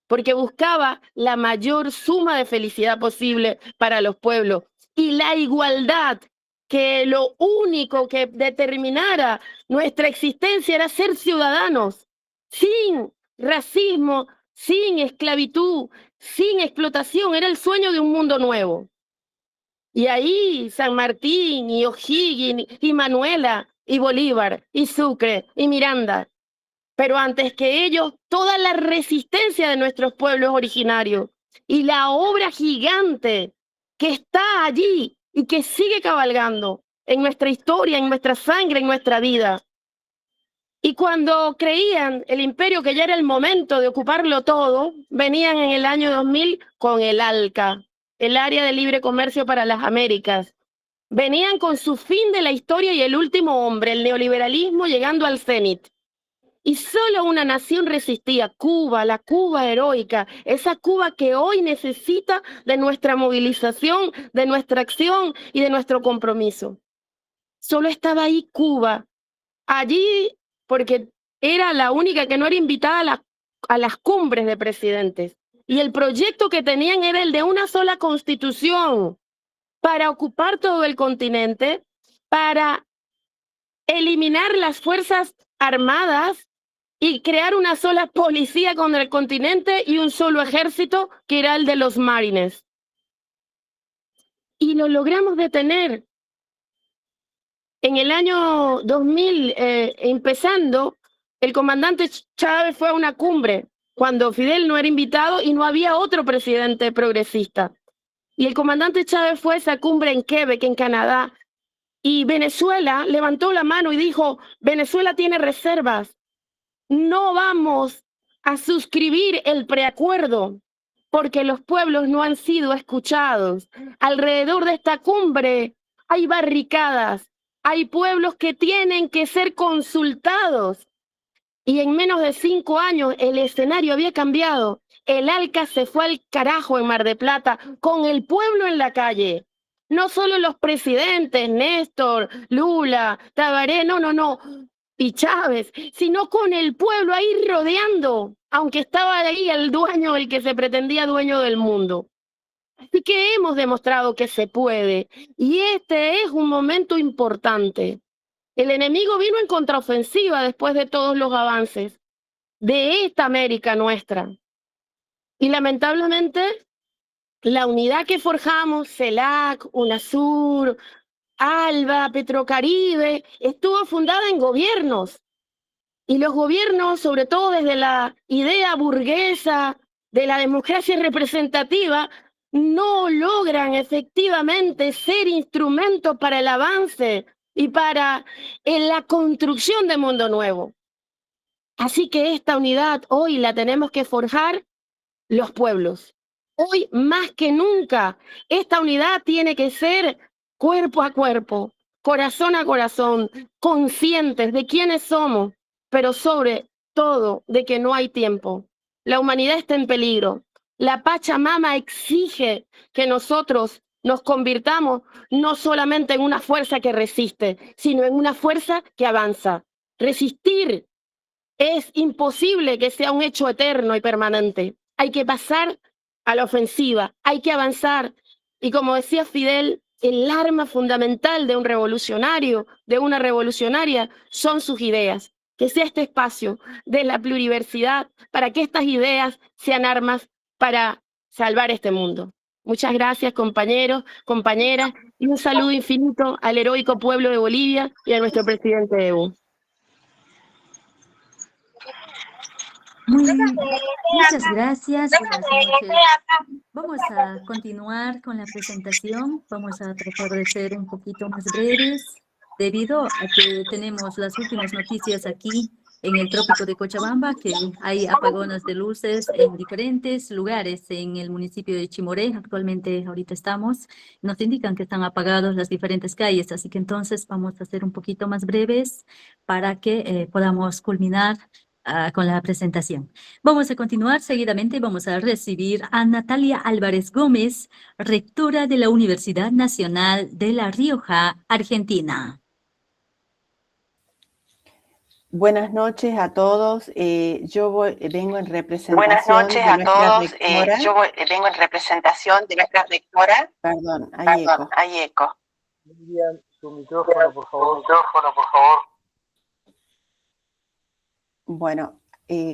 porque buscaba la mayor suma de felicidad posible para los pueblos y la igualdad, que lo único que determinara nuestra existencia era ser ciudadanos, sin racismo, sin esclavitud, sin explotación. Era el sueño de un mundo nuevo. Y ahí San Martín y O'Higgins y Manuela y Bolívar y Sucre y Miranda. Pero antes que ellos, toda la resistencia de nuestros pueblos originarios y la obra gigante que está allí y que sigue cabalgando en nuestra historia, en nuestra sangre, en nuestra vida. Y cuando creían el imperio que ya era el momento de ocuparlo todo, venían en el año 2000 con el ALCA, el Área de Libre Comercio para las Américas. Venían con su fin de la historia y el último hombre, el neoliberalismo llegando al cenit. Y solo una nación resistía, Cuba, la Cuba heroica, esa Cuba que hoy necesita de nuestra movilización, de nuestra acción y de nuestro compromiso. Solo estaba ahí Cuba, allí porque era la única que no era invitada a las cumbres de presidentes. Y el proyecto que tenían era el de una sola constitución para ocupar todo el continente, para eliminar las fuerzas armadas y crear una sola policía con el continente y un solo ejército que era el de los marines. Y lo logramos detener. En el año 2000, empezando, el comandante Chávez fue a una cumbre cuando Fidel no era invitado y no había otro presidente progresista. Y el comandante Chávez fue a esa cumbre en Quebec, en Canadá, y Venezuela levantó la mano y dijo, Venezuela tiene reservas. No vamos a suscribir el preacuerdo porque los pueblos no han sido escuchados. Alrededor de esta cumbre hay barricadas, hay pueblos que tienen que ser consultados. Y en menos de 5 años el escenario había cambiado. El ALCA se fue al carajo en Mar de Plata con el pueblo en la calle. No solo los presidentes, Néstor, Lula, Tabaré, no. Y Chávez, sino con el pueblo ahí rodeando, aunque estaba ahí el dueño, el que se pretendía dueño del mundo. Así que hemos demostrado que se puede, y este es un momento importante. El enemigo vino en contraofensiva después de todos los avances de esta América nuestra. Y lamentablemente, la unidad que forjamos, CELAC, UNASUR, ALBA, Petrocaribe, estuvo fundada en gobiernos. Y los gobiernos, sobre todo desde la idea burguesa de la democracia representativa, no logran efectivamente ser instrumentos para el avance y para la construcción de mundo nuevo. Así que esta unidad hoy la tenemos que forjar los pueblos. Hoy más que nunca, esta unidad tiene que ser cuerpo a cuerpo, corazón a corazón, conscientes de quiénes somos, pero sobre todo de que no hay tiempo. La humanidad está en peligro. La Pachamama exige que nosotros nos convirtamos no solamente en una fuerza que resiste, sino en una fuerza que avanza. Resistir es imposible que sea un hecho eterno y permanente. Hay que pasar a la ofensiva, hay que avanzar. Y como decía Fidel, el arma fundamental de un revolucionario, de una revolucionaria, son sus ideas. Que sea este espacio de la pluriversidad para que estas ideas sean armas para salvar este mundo. Muchas gracias, compañeros, compañeras, y un saludo infinito al heroico pueblo de Bolivia y a nuestro presidente Evo. Muchas gracias. Buenas noches. Vamos a continuar con la presentación. Vamos a tratar de ser un poquito más breves, debido a que tenemos las últimas noticias aquí en el trópico de Cochabamba, que hay apagones de luces en diferentes lugares en el municipio de Chimoré. Actualmente, ahorita estamos, nos indican que están apagadas las diferentes calles, así que entonces vamos a ser un poquito más breves para que podamos culminar con la presentación. Vamos a continuar seguidamente. Vamos a recibir a Natalia Álvarez Gómez, rectora de la Universidad Nacional de La Rioja, Argentina. Buenas noches a todos. Vengo en representación de nuestra rectora. Vengo en representación de nuestra rectora. Perdón, hay eco. Miriam, su micrófono, por favor. Bueno,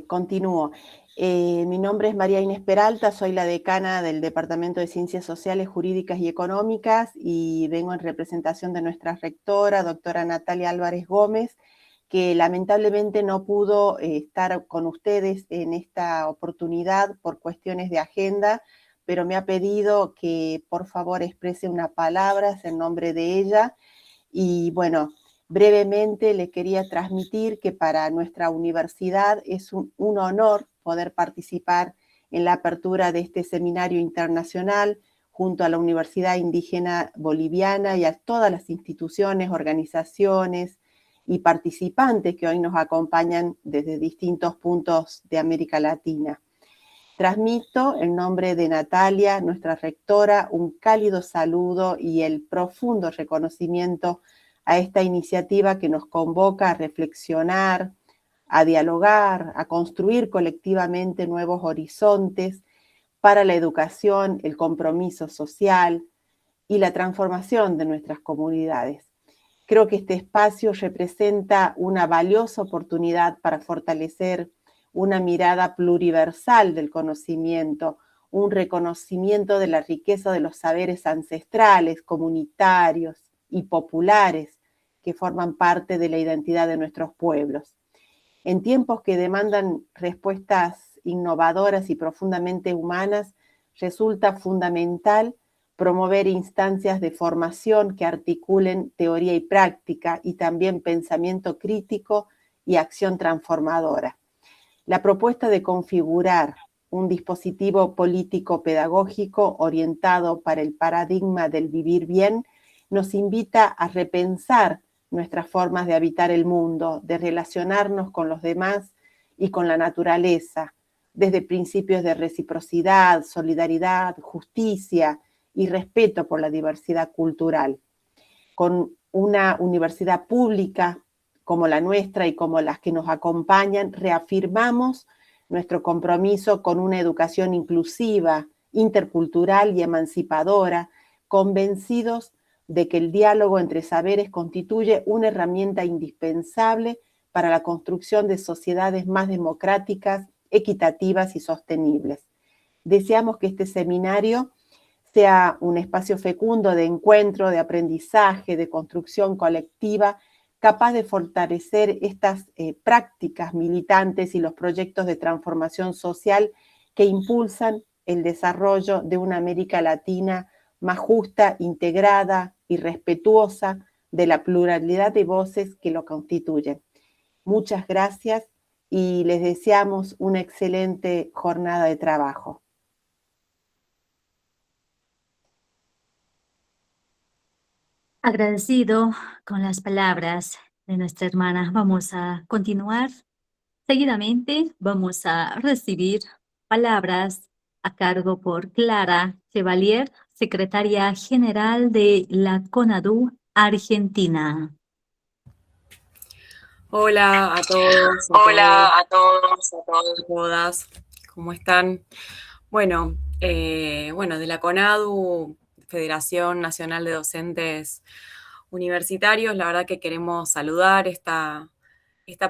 continúo. Mi nombre es María Inés Peralta, soy la decana del Departamento de Ciencias Sociales, Jurídicas y Económicas y vengo en representación de nuestra rectora, doctora Natalia Álvarez Gómez, que lamentablemente no pudo estar con ustedes en esta oportunidad por cuestiones de agenda, pero me ha pedido que por favor exprese unas palabras en nombre de ella. Y bueno, brevemente le quería transmitir que para nuestra universidad es un honor poder participar en la apertura de este seminario internacional junto a la Universidad Indígena Boliviana y a todas las instituciones, organizaciones y participantes que hoy nos acompañan desde distintos puntos de América Latina. Transmito en nombre de Natalia, nuestra rectora, un cálido saludo y el profundo reconocimiento a esta iniciativa que nos convoca a reflexionar, a dialogar, a construir colectivamente nuevos horizontes para la educación, el compromiso social y la transformación de nuestras comunidades. Creo que este espacio representa una valiosa oportunidad para fortalecer una mirada pluriversal del conocimiento, un reconocimiento de la riqueza de los saberes ancestrales, comunitarios y populares que forman parte de la identidad de nuestros pueblos. En tiempos que demandan respuestas innovadoras y profundamente humanas, resulta fundamental promover instancias de formación que articulen teoría y práctica y también pensamiento crítico y acción transformadora. La propuesta de configurar un dispositivo político-pedagógico orientado para el paradigma del vivir bien nos invita a repensar nuestras formas de habitar el mundo, de relacionarnos con los demás y con la naturaleza, desde principios de reciprocidad, solidaridad, justicia y respeto por la diversidad cultural. Con una universidad pública como la nuestra y como las que nos acompañan, reafirmamos nuestro compromiso con una educación inclusiva, intercultural y emancipadora, convencidos de que el diálogo entre saberes constituye una herramienta indispensable para la construcción de sociedades más democráticas, equitativas y sostenibles. Deseamos que este seminario sea un espacio fecundo de encuentro, de aprendizaje, de construcción colectiva, capaz de fortalecer estas prácticas militantes y los proyectos de transformación social que impulsan el desarrollo de una América Latina más justa, integrada y respetuosa de la pluralidad de voces que lo constituyen. Muchas gracias y les deseamos una excelente jornada de trabajo. Agradecido con las palabras de nuestra hermana. Vamos a continuar. Seguidamente vamos a recibir palabras a cargo por Clara Chevalier, secretaria general de la CONADU Argentina. Hola a todos. Hola a todos, a todas. ¿Cómo están? Bueno, de la CONADU, Federación Nacional de Docentes Universitarios, la verdad que queremos saludar esta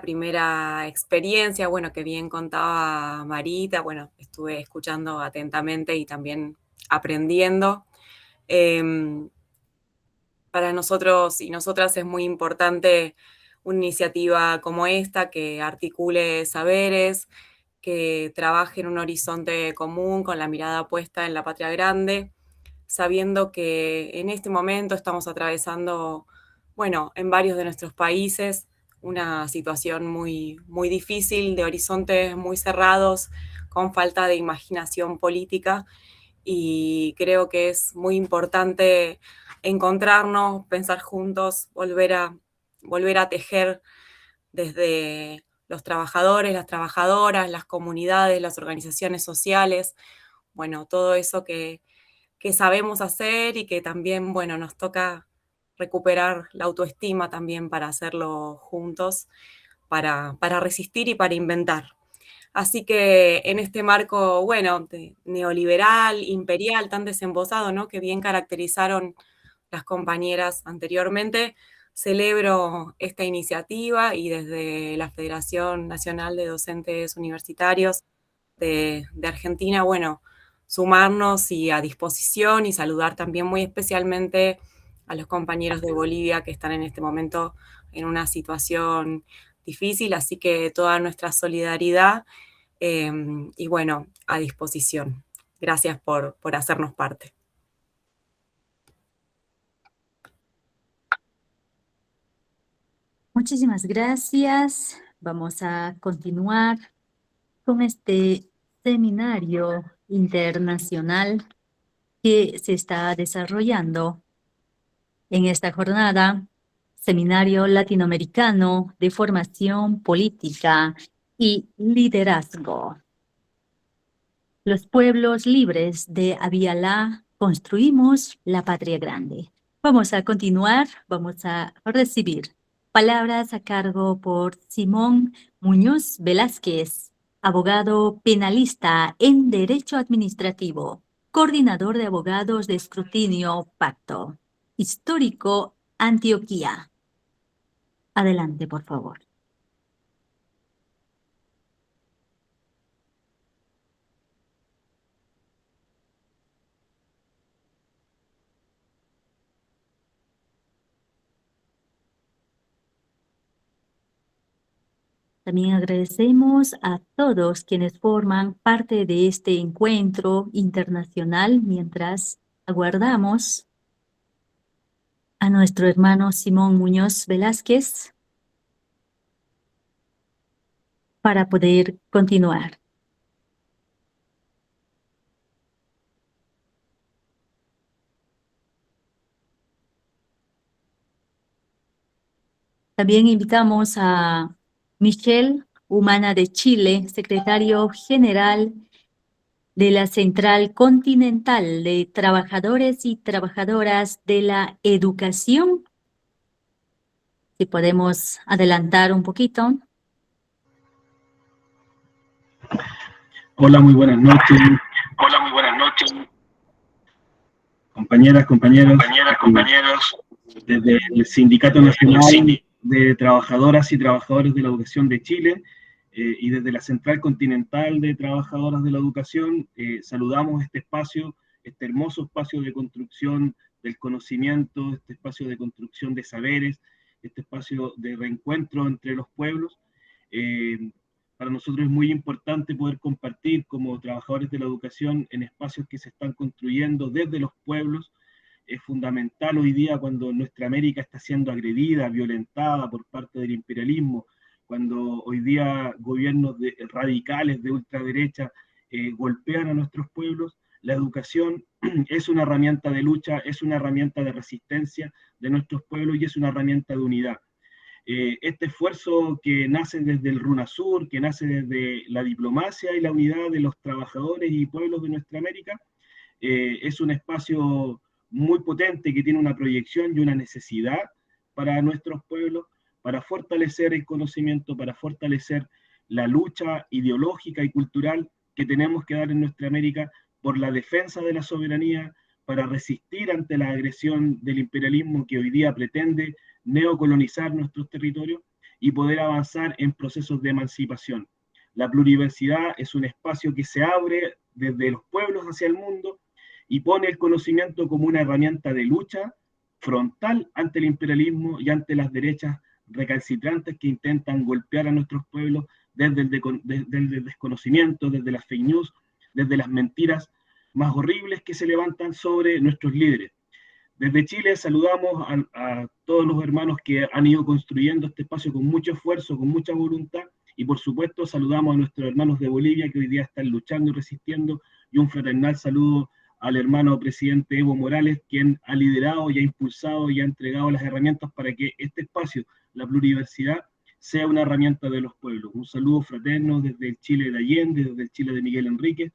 primera experiencia, que bien contaba Marita, estuve escuchando atentamente y también aprendiendo. Para nosotros y nosotras es muy importante una iniciativa como esta que articule saberes, que trabaje en un horizonte común con la mirada puesta en la patria grande, sabiendo que en este momento estamos atravesando, bueno, en varios de nuestros países, una situación muy, muy difícil, de horizontes muy cerrados, con falta de imaginación política, y creo que es muy importante encontrarnos, pensar juntos, volver a tejer desde los trabajadores, las trabajadoras, las comunidades, las organizaciones sociales, bueno, todo eso que sabemos hacer y que también, bueno, nos toca recuperar la autoestima también para hacerlo juntos, para resistir y para inventar. Así que en este marco, bueno, neoliberal, imperial, tan desembosado, ¿no?, que bien caracterizaron las compañeras anteriormente, celebro esta iniciativa y desde la Federación Nacional de Docentes Universitarios de Argentina, bueno, sumarnos y a disposición, y saludar también muy especialmente a los compañeros de Bolivia que están en este momento en una situación difícil, así que toda nuestra solidaridad y bueno, a disposición. Gracias por hacernos parte. Muchísimas gracias. Vamos a continuar con este seminario internacional que se está desarrollando en esta jornada, Seminario Latinoamericano de Formación Política y Liderazgo. Los pueblos libres de Aviala construimos la patria grande. Vamos a continuar, vamos a recibir palabras a cargo por Simón Muñoz Velázquez, abogado penalista en Derecho Administrativo, coordinador de abogados de escrutinio Pacto, histórico Antioquía. Adelante, por favor. También agradecemos a todos quienes forman parte de este encuentro internacional mientras aguardamos a nuestro hermano Simón Muñoz Velázquez para poder continuar. También invitamos a Michelle Humana de Chile, secretario general de la Central Continental de Trabajadores y Trabajadoras de la Educación. Si podemos adelantar un poquito. Hola, muy buenas noches. Hola, muy buenas noches. Compañeras, compañeros. Desde el Sindicato Nacional de Trabajadoras y Trabajadores de la Educación de Chile y desde la Central Continental de Trabajadoras de la Educación, saludamos este espacio, este hermoso espacio de construcción del conocimiento, este espacio de construcción de saberes, este espacio de reencuentro entre los pueblos. Para nosotros es muy importante poder compartir como trabajadores de la educación en espacios que se están construyendo desde los pueblos. Es fundamental hoy día cuando nuestra América está siendo agredida, violentada por parte del imperialismo, cuando hoy día gobiernos radicales de ultraderecha golpean a nuestros pueblos. La educación es una herramienta de lucha, es una herramienta de resistencia de nuestros pueblos y es una herramienta de unidad. Este esfuerzo que nace desde el RUNASUR, que nace desde la diplomacia y la unidad de los trabajadores y pueblos de nuestra América, es un espacio muy potente que tiene una proyección y una necesidad para nuestros pueblos, para fortalecer el conocimiento, para fortalecer la lucha ideológica y cultural que tenemos que dar en nuestra América por la defensa de la soberanía, para resistir ante la agresión del imperialismo que hoy día pretende neocolonizar nuestros territorios y poder avanzar en procesos de emancipación. La pluriversidad es un espacio que se abre desde los pueblos hacia el mundo y pone el conocimiento como una herramienta de lucha frontal ante el imperialismo y ante las derechas recalcitrantes que intentan golpear a nuestros pueblos desde el desconocimiento, desde las fake news, desde las mentiras más horribles que se levantan sobre nuestros líderes. Desde Chile saludamos a todos los hermanos que han ido construyendo este espacio con mucho esfuerzo, con mucha voluntad, y por supuesto saludamos a nuestros hermanos de Bolivia que hoy día están luchando y resistiendo, y un fraternal saludo al hermano presidente Evo Morales, quien ha liderado y ha impulsado y ha entregado las herramientas para que este espacio, la pluriversidad, sea una herramienta de los pueblos. Un saludo fraterno desde el Chile de Allende, desde el Chile de Miguel Enríquez,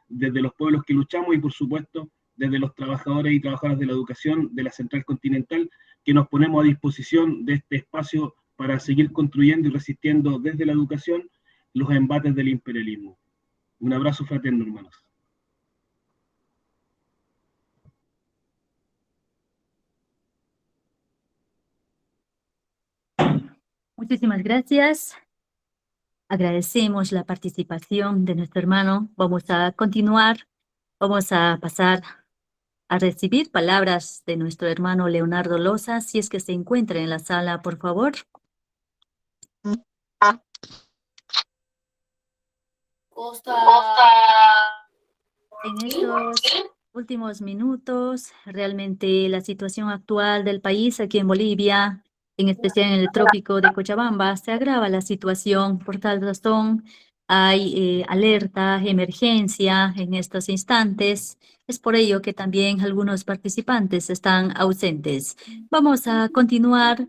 desde los pueblos que luchamos y por supuesto desde los trabajadores y trabajadoras de la educación de la Central Continental, que nos ponemos a disposición de este espacio para seguir construyendo y resistiendo desde la educación los embates del imperialismo. Un abrazo fraterno, hermanos. Muchísimas gracias. Agradecemos la participación de nuestro hermano. Vamos a continuar. Vamos a pasar a recibir palabras de nuestro hermano Leonardo Loza, si es que se encuentra en la sala, por favor. En estos últimos minutos, realmente la situación actual del país aquí en Bolivia, en especial en el trópico de Cochabamba, se agrava la situación. Por tal razón, hay alerta, emergencia en estos instantes. Es por ello que también algunos participantes están ausentes. Vamos a continuar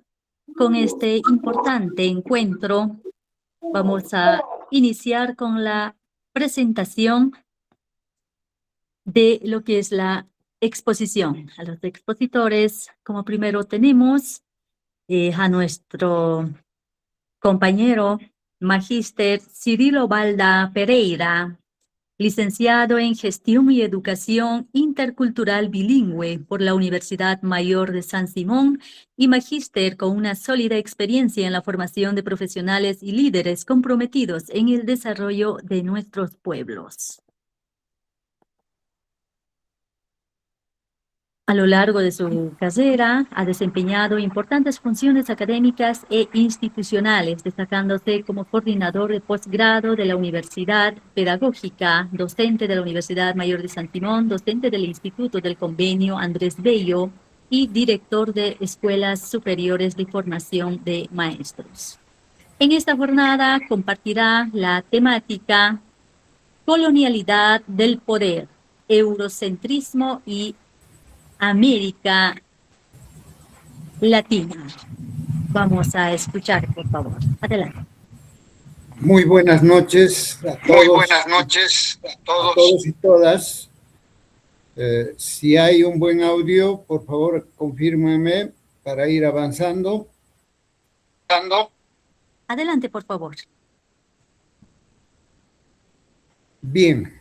con este importante encuentro. Vamos a iniciar con la presentación de lo que es la exposición. A los expositores, como primero tenemos a nuestro compañero magíster Cirilo Balda Pereira, licenciado en Gestión y Educación Intercultural Bilingüe por la Universidad Mayor de San Simón y magíster con una sólida experiencia en la formación de profesionales y líderes comprometidos en el desarrollo de nuestros pueblos. A lo largo de su carrera, ha desempeñado importantes funciones académicas e institucionales, destacándose como coordinador de posgrado de la Universidad Pedagógica, docente de la Universidad Mayor de San Simón, docente del Instituto del Convenio Andrés Bello y director de Escuelas Superiores de Formación de Maestros. En esta jornada compartirá la temática Colonialidad del Poder, Eurocentrismo y América Latina. Vamos a escuchar, por favor. Adelante. Muy buenas noches a todos. Muy buenas noches a todos. A todos y todas. Si hay un buen audio, por favor, confírmeme para ir avanzando. Adelante, por favor. Bien.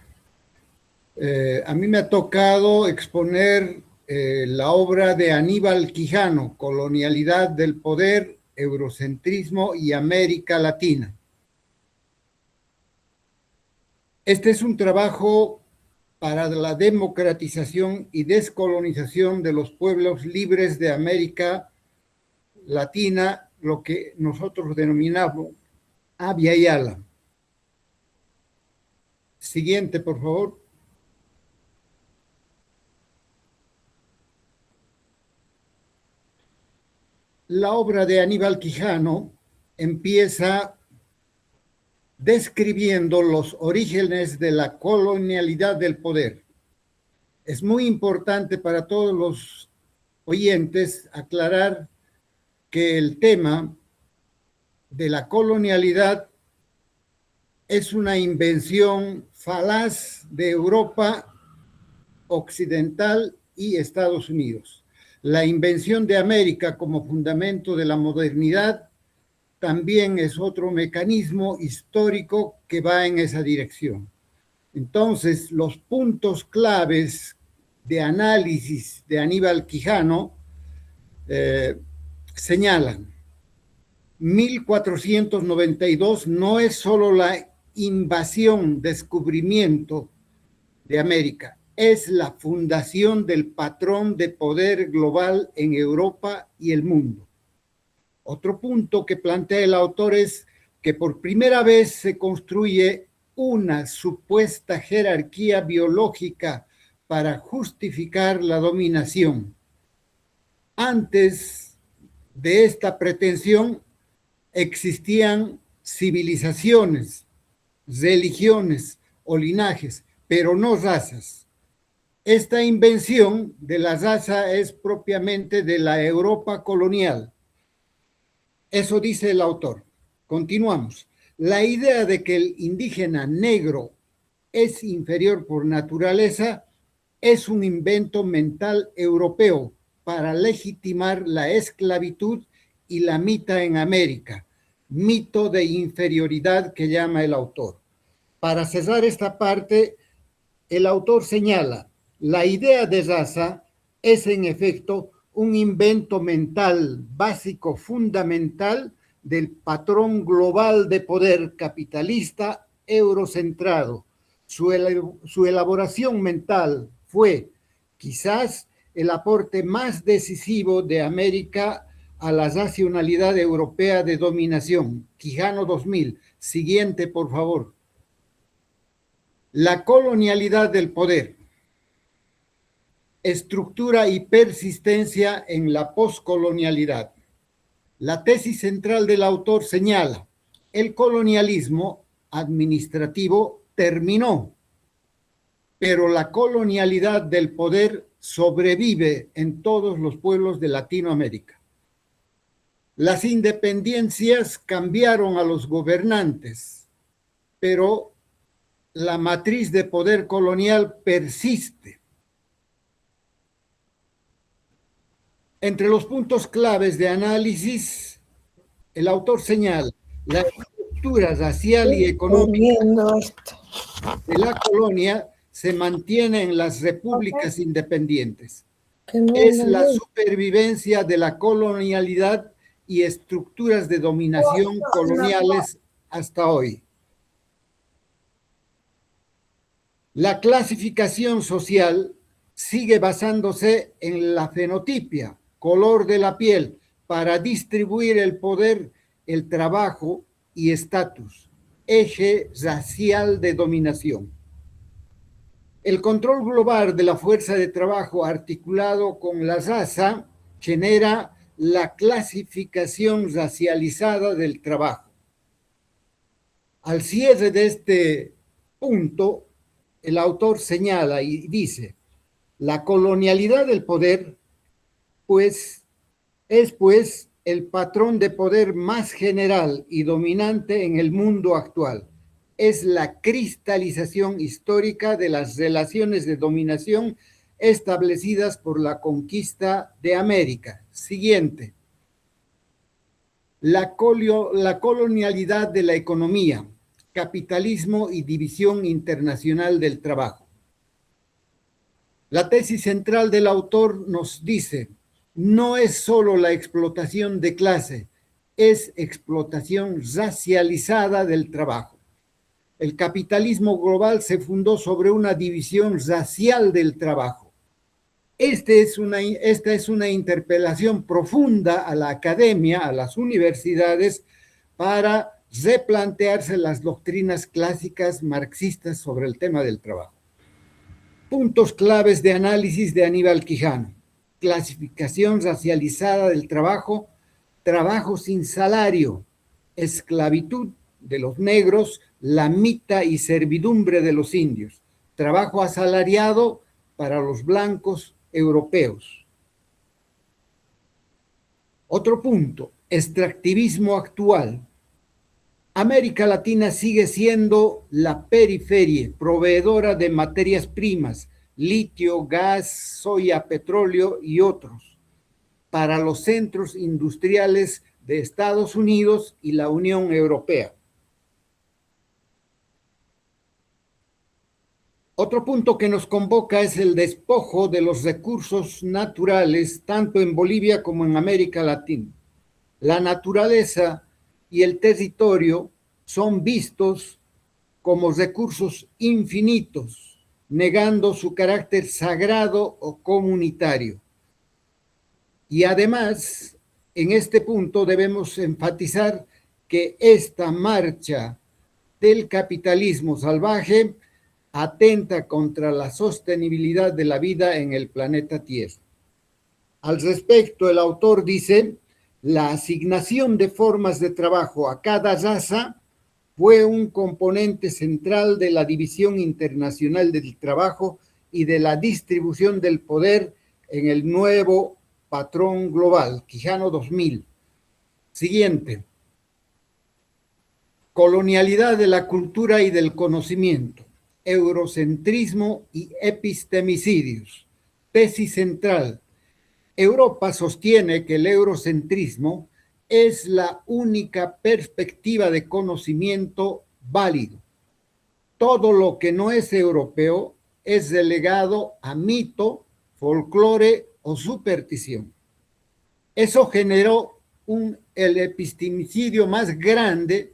A mí me ha tocado exponer la obra de Aníbal Quijano, Colonialidad del Poder, Eurocentrismo y América Latina. Este es un trabajo para la democratización y descolonización de los pueblos libres de América Latina, lo que nosotros denominamos Abya Yala. Siguiente, por favor. La obra de Aníbal Quijano empieza describiendo los orígenes de la colonialidad del poder. Es muy importante para todos los oyentes aclarar que el tema de la colonialidad es una invención falaz de Europa Occidental y Estados Unidos. La invención de América como fundamento de la modernidad también es otro mecanismo histórico que va en esa dirección. Entonces, los puntos claves de análisis de Aníbal Quijano señalan: 1492 no es solo la invasión, descubrimiento de América, es la fundación del patrón de poder global en Europa y el mundo. Otro punto que plantea el autor es que por primera vez se construye una supuesta jerarquía biológica para justificar la dominación. Antes de esta pretensión existían civilizaciones, religiones o linajes, pero no razas. Esta invención de la raza es propiamente de la Europa colonial. Eso dice el autor. Continuamos. La idea de que el indígena negro es inferior por naturaleza es un invento mental europeo para legitimar la esclavitud y la mita en América, mito de inferioridad que llama el autor. Para cerrar esta parte, el autor señala, la idea de raza es en efecto un invento mental básico fundamental del patrón global de poder capitalista eurocentrado. Su elaboración mental fue quizás el aporte más decisivo de América a la racionalidad europea de dominación. Quijano 2000. Siguiente, por favor. La colonialidad del poder. Estructura y persistencia en la poscolonialidad. La tesis central del autor señala, el colonialismo administrativo terminó, pero la colonialidad del poder sobrevive en todos los pueblos de Latinoamérica. Las independencias cambiaron a los gobernantes, pero la matriz de poder colonial persiste. Entre los puntos claves de análisis, el autor señala la estructura racial y económica de la colonia se mantiene en las repúblicas independientes. Es la supervivencia de la colonialidad y estructuras de dominación coloniales hasta hoy. La clasificación social sigue basándose en la fenotipia, color de la piel, para distribuir el poder, el trabajo y estatus, eje racial de dominación. El control global de la fuerza de trabajo articulado con la raza genera la clasificación racializada del trabajo. Al cierre de este punto, el autor señala y dice, la colonialidad del poder es el patrón de poder más general y dominante en el mundo actual. Es la cristalización histórica de las relaciones de dominación establecidas por la conquista de América. Siguiente. La colonialidad de la economía, capitalismo y división internacional del trabajo. La tesis central del autor nos dice, no es solo la explotación de clase, es explotación racializada del trabajo. El capitalismo global se fundó sobre una división racial del trabajo. Esta es una interpelación profunda a la academia, a las universidades, para replantearse las doctrinas clásicas marxistas sobre el tema del trabajo. Puntos claves de análisis de Aníbal Quijano. Clasificación racializada del trabajo, trabajo sin salario, esclavitud de los negros, la mita y servidumbre de los indios, trabajo asalariado para los blancos europeos. Otro punto, extractivismo actual. América Latina sigue siendo la periferia, proveedora de materias primas, litio, gas, soya, petróleo y otros, para los centros industriales de Estados Unidos y la Unión Europea. Otro punto que nos convoca es el despojo de los recursos naturales, tanto en Bolivia como en América Latina. La naturaleza y el territorio son vistos como recursos infinitos, negando su carácter sagrado o comunitario. Y además, en este punto debemos enfatizar que esta marcha del capitalismo salvaje atenta contra la sostenibilidad de la vida en el planeta Tierra. Al respecto, el autor dice: la asignación de formas de trabajo a cada raza fue un componente central de la división internacional del trabajo y de la distribución del poder en el nuevo patrón global, Quijano 2000. Siguiente. Colonialidad de la cultura y del conocimiento, eurocentrismo y epistemicidios. Tesis central. Europa sostiene que el eurocentrismo es la única perspectiva de conocimiento válido. Todo lo que no es europeo es relegado a mito, folclore o superstición. Eso generó el epistemicidio más grande,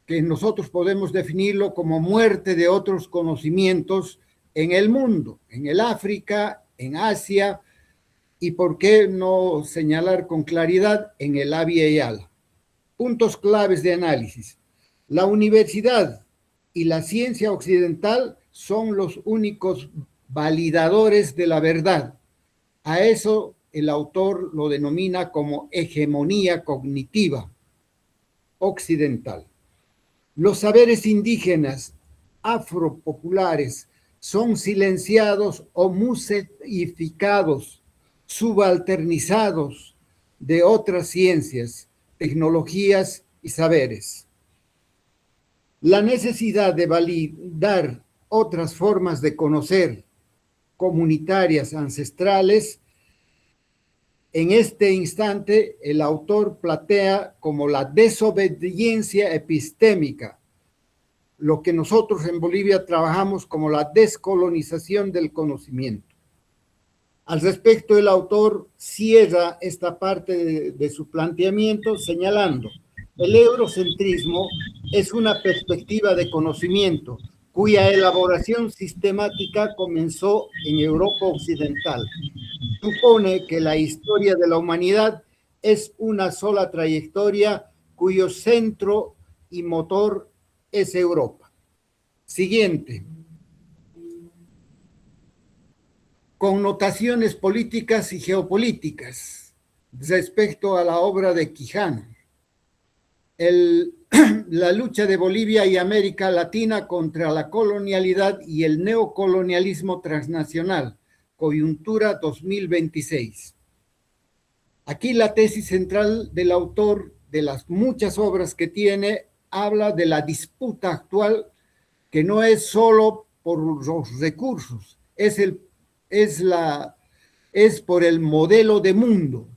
que nosotros podemos definirlo como muerte de otros conocimientos en el mundo, en el África, en Asia, y por qué no señalar con claridad en el Abya Yala. Puntos claves de análisis. La universidad y la ciencia occidental son los únicos validadores de la verdad. A eso el autor lo denomina como hegemonía cognitiva occidental. Los saberes indígenas afropopulares son silenciados o museificados, subalternizados de otras ciencias, tecnologías y saberes. La necesidad de validar otras formas de conocer, comunitarias, ancestrales, en este instante el autor plantea como la desobediencia epistémica, lo que nosotros en Bolivia trabajamos como la descolonización del conocimiento. Al respecto, el autor cierra esta parte de su planteamiento señalando: el eurocentrismo es una perspectiva de conocimiento cuya elaboración sistemática comenzó en Europa Occidental. Supone que la historia de la humanidad es una sola trayectoria cuyo centro y motor es Europa. Siguiente. Connotaciones políticas y geopolíticas respecto a la obra de Quijano. La lucha de Bolivia y América Latina contra la colonialidad y el neocolonialismo transnacional, coyuntura 2026. Aquí la tesis central del autor, de las muchas obras que tiene, habla de la disputa actual, que no es solo por los recursos, es por el modelo de mundo.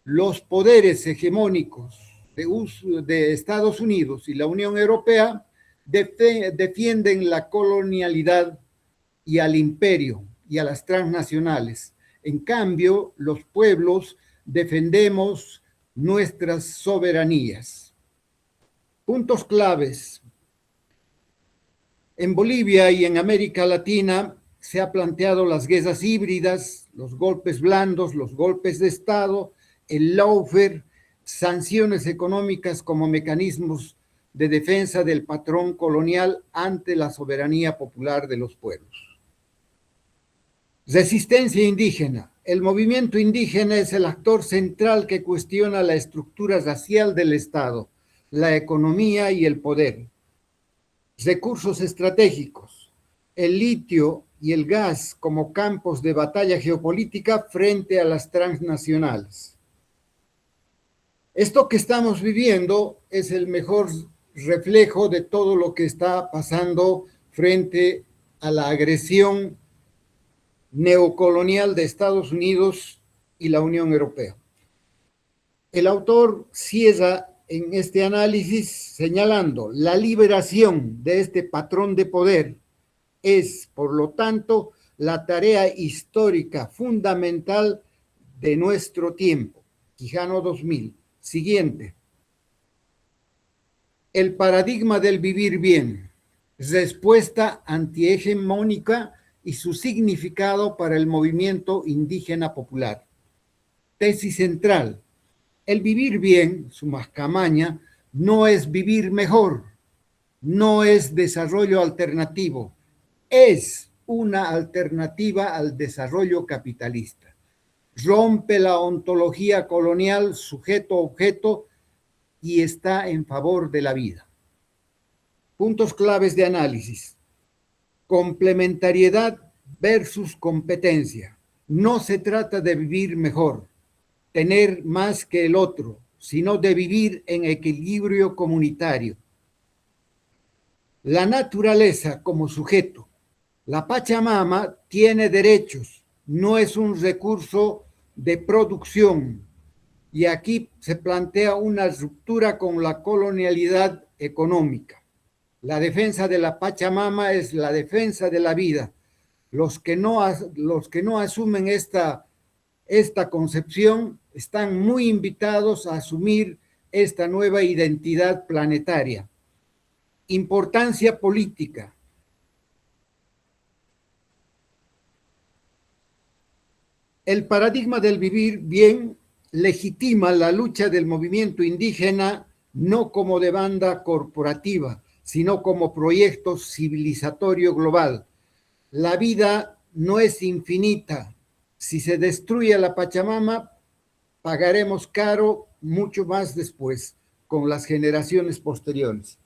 Los poderes hegemónicos de Estados Unidos y la Unión Europea defienden la colonialidad y al imperio y a las transnacionales. En cambio, los pueblos defendemos nuestras soberanías. Puntos claves. En Bolivia y en América Latina se ha planteado las guerras híbridas, los golpes blandos, los golpes de Estado, el lawfare, sanciones económicas como mecanismos de defensa del patrón colonial ante la soberanía popular de los pueblos. Resistencia indígena. El movimiento indígena es el actor central que cuestiona la estructura racial del Estado, la economía y el poder. Recursos estratégicos. El litio y el gas como campos de batalla geopolítica frente a las transnacionales. Esto que estamos viviendo es el mejor reflejo de todo lo que está pasando frente a la agresión neocolonial de Estados Unidos y la Unión Europea. El autor cierra en este análisis señalando: la liberación de este patrón de poder es, por lo tanto, la tarea histórica fundamental de nuestro tiempo. Quijano 2000. Siguiente. El paradigma del vivir bien. Respuesta antihegemónica y su significado para el movimiento indígena popular. Tesis central. El vivir bien, su mascamaña, no es vivir mejor, no es desarrollo alternativo, es una alternativa al desarrollo capitalista. Rompe la ontología colonial sujeto-objeto y está en favor de la vida. Puntos claves de análisis. Complementariedad versus competencia. No se trata de vivir mejor, tener más que el otro, sino de vivir en equilibrio comunitario. La naturaleza como sujeto. La Pachamama tiene derechos, no es un recurso de producción. Y aquí se plantea una ruptura con la colonialidad económica. La defensa de la Pachamama es la defensa de la vida. Los que no asumen esta concepción están muy invitados a asumir esta nueva identidad planetaria. Importancia política. El paradigma del vivir bien legitima la lucha del movimiento indígena no como demanda corporativa, sino como proyecto civilizatorio global. La vida no es infinita. Si se destruye la Pachamama, pagaremos caro mucho más después con las generaciones posteriores.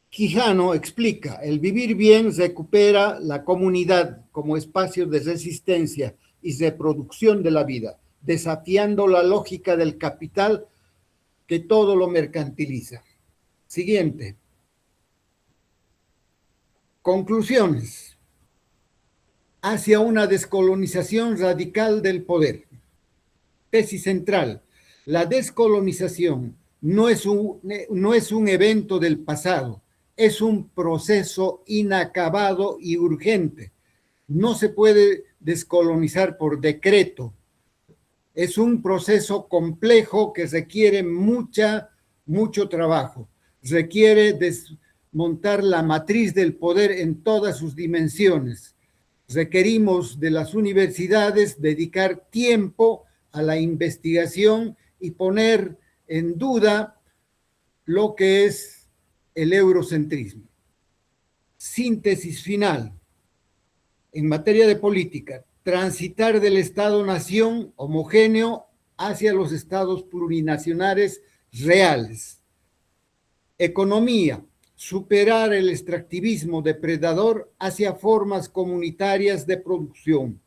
Quijano explica, el vivir bien recupera la comunidad como espacio de resistencia y reproducción de la vida, desafiando la lógica del capital que todo lo mercantiliza. Siguiente. Conclusiones. Hacia una descolonización radical del poder. Tesis central. La descolonización no es un evento del pasado, es un proceso inacabado y urgente. No se puede descolonizar por decreto. Es un proceso complejo que requiere mucho trabajo. Requiere desmontar la matriz del poder en todas sus dimensiones. Requerimos de las universidades dedicar tiempo a la investigación y poner en duda lo que es el eurocentrismo. Síntesis final. En materia de política, transitar del Estado-nación homogéneo hacia los estados plurinacionales reales. Economía, superar el extractivismo depredador hacia formas comunitarias de producción.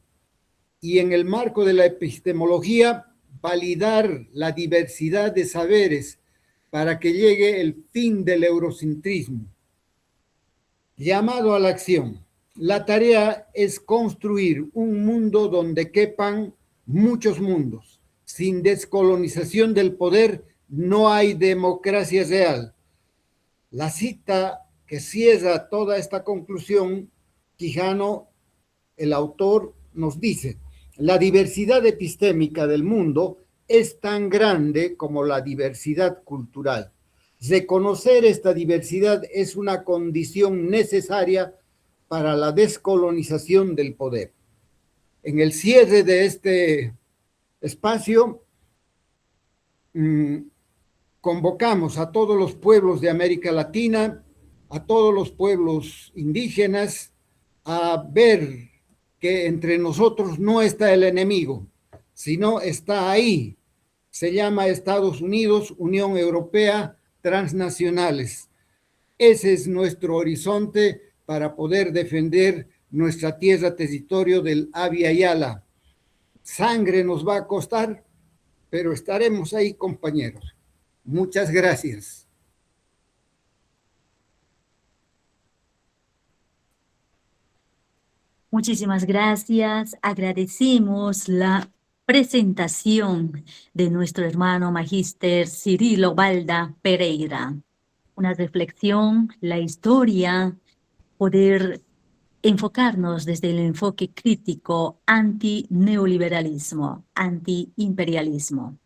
Y en el marco de la epistemología, validar la diversidad de saberes para que llegue el fin del eurocentrismo. Llamado a la acción. La tarea es construir un mundo donde quepan muchos mundos. Sin descolonización del poder no hay democracia real. La cita que cierra toda esta conclusión, Quijano, el autor, nos dice: la diversidad epistémica del mundo es tan grande como la diversidad cultural. Reconocer esta diversidad es una condición necesaria para la descolonización del poder. En el cierre de este espacio, convocamos a todos los pueblos de América Latina, a todos los pueblos indígenas, a ver que entre nosotros no está el enemigo, sino está ahí. Se llama Estados Unidos, Unión Europea, transnacionales. Ese es nuestro horizonte para poder defender nuestra tierra, territorio del Abya Yala. Sangre nos va a costar, pero estaremos ahí, compañeros. Muchas gracias. Muchísimas gracias. Agradecemos la presentación de nuestro hermano magíster Cirilo Balda Pereira. Una reflexión, la historia, poder enfocarnos desde el enfoque crítico anti-neoliberalismo, anti-imperialismo.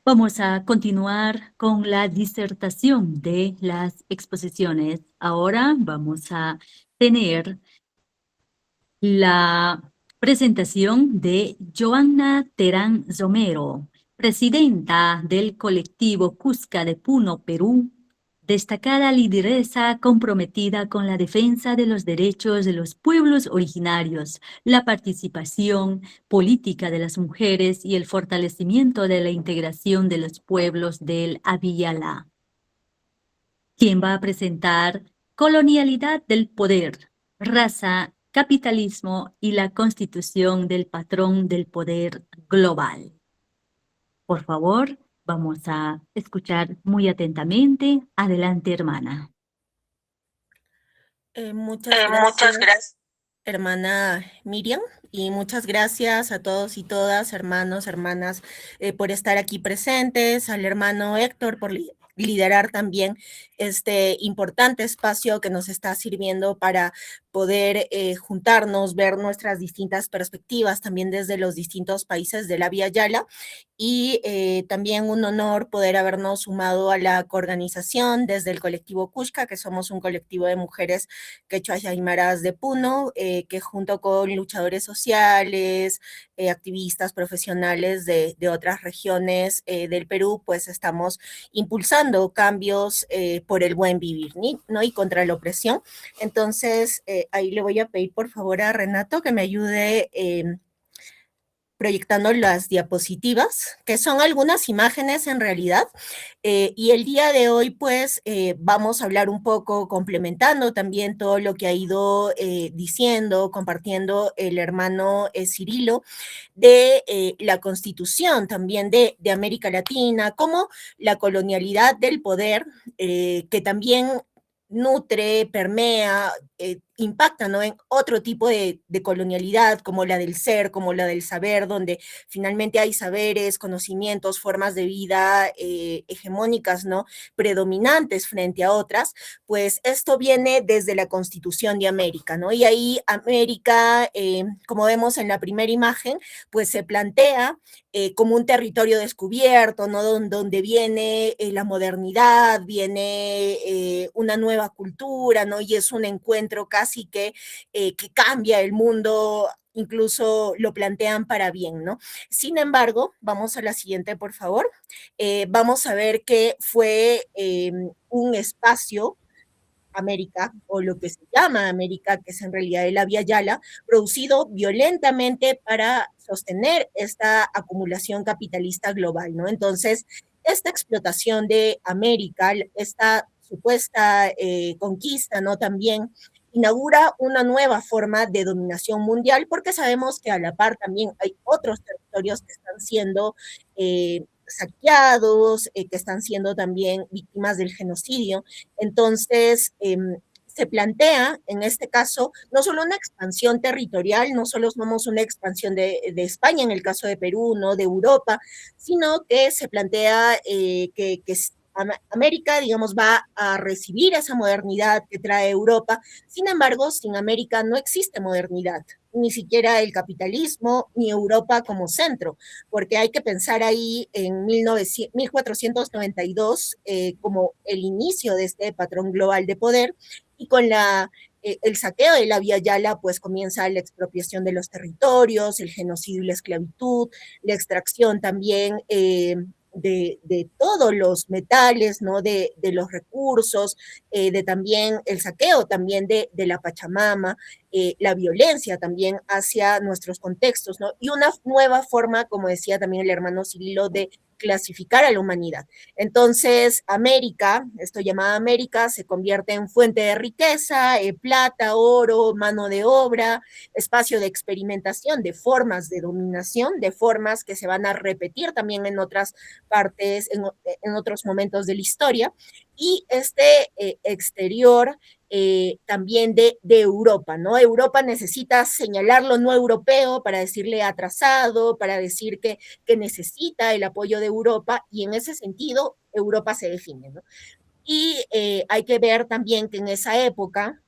Vamos a continuar con la disertación de las exposiciones. Ahora vamos a tener la presentación de Joanna Terán Romero. presidenta del colectivo Cusca de Puno, Perú, destacada lideresa comprometida con la defensa de los derechos de los pueblos originarios, la participación política de las mujeres y el fortalecimiento de la integración de los pueblos del Abiyala. Quien va a presentar Colonialidad del Poder, Raza, Capitalismo y la Constitución del Patrón del Poder Global. Por favor, vamos a escuchar muy atentamente. Adelante, hermana. Muchas Muchas gracias. hermana Miriam, y muchas gracias a todos y todas, hermanos, hermanas, por estar aquí presentes, al hermano Héctor por liderar también este importante espacio que nos está sirviendo para poder juntarnos, ver nuestras distintas perspectivas también desde los distintos países de la Vía Yala, y también un honor poder habernos sumado a la coorganización desde el colectivo Kushka, que somos un colectivo de mujeres quechuas y aymaras de Puno, que junto con luchadores sociales, activistas profesionales de otras regiones del Perú, pues estamos impulsando cambios por el buen vivir, ¿no? Y contra la opresión. Entonces, ahí le voy a pedir por favor a Renato que me ayude proyectando las diapositivas, que son algunas imágenes en realidad, y el día de hoy pues vamos a hablar un poco, complementando también todo lo que ha ido diciendo, compartiendo el hermano Cirilo, de la Constitución también de América Latina, como la colonialidad del poder, que también nutre, permea, impacta, ¿no? En otro tipo de colonialidad, como la del ser, como la del saber, donde finalmente hay saberes, conocimientos, formas de vida hegemónicas, ¿no? Predominantes frente a otras, pues esto viene desde la Constitución de América, ¿no? Y ahí América, como vemos en la primera imagen, pues se plantea como un territorio descubierto, ¿no? Donde viene la modernidad, viene una nueva cultura, ¿no? Y es un encuentro casi que cambia el mundo, incluso lo plantean para bien, ¿no? Sin embargo, vamos a la siguiente, por favor. Vamos a ver que fue un espacio, América, o lo que se llama América, que es en realidad el Vía Yala, producido violentamente para sostener esta acumulación capitalista global, ¿no? Entonces, esta explotación de América, esta supuesta conquista, ¿no? También inaugura una nueva forma de dominación mundial, porque sabemos que a la par también hay otros territorios que están siendo saqueados, que están siendo también víctimas del genocidio. Entonces, se plantea, en este caso, no solo una expansión territorial, no solo somos una expansión de España, en el caso de Perú, no de Europa, sino que se plantea que América, digamos, va a recibir esa modernidad que trae Europa. Sin embargo, sin América no existe modernidad, ni siquiera el capitalismo, ni Europa como centro, porque hay que pensar ahí en 1492 como el inicio de este patrón global de poder, y con el saqueo de la Vía Yala, pues comienza la expropiación de los territorios, el genocidio y la esclavitud, la extracción también de todos los metales, ¿no? De los recursos, de también el saqueo también de la Pachamama, la violencia también hacia nuestros contextos, ¿no? Y una nueva forma, como decía también el hermano Cirilo, de clasificar a la humanidad. Entonces, América, esto llamada América, se convierte en fuente de riqueza, plata, oro, mano de obra, espacio de experimentación, de formas de dominación, de formas que se van a repetir también en otras partes, en otros momentos de la historia, y este exterior también de Europa, ¿no? Europa necesita señalar lo no europeo para decirle atrasado, para decir que necesita el apoyo de Europa, y en ese sentido Europa se define, ¿no? Y hay que ver también que en esa época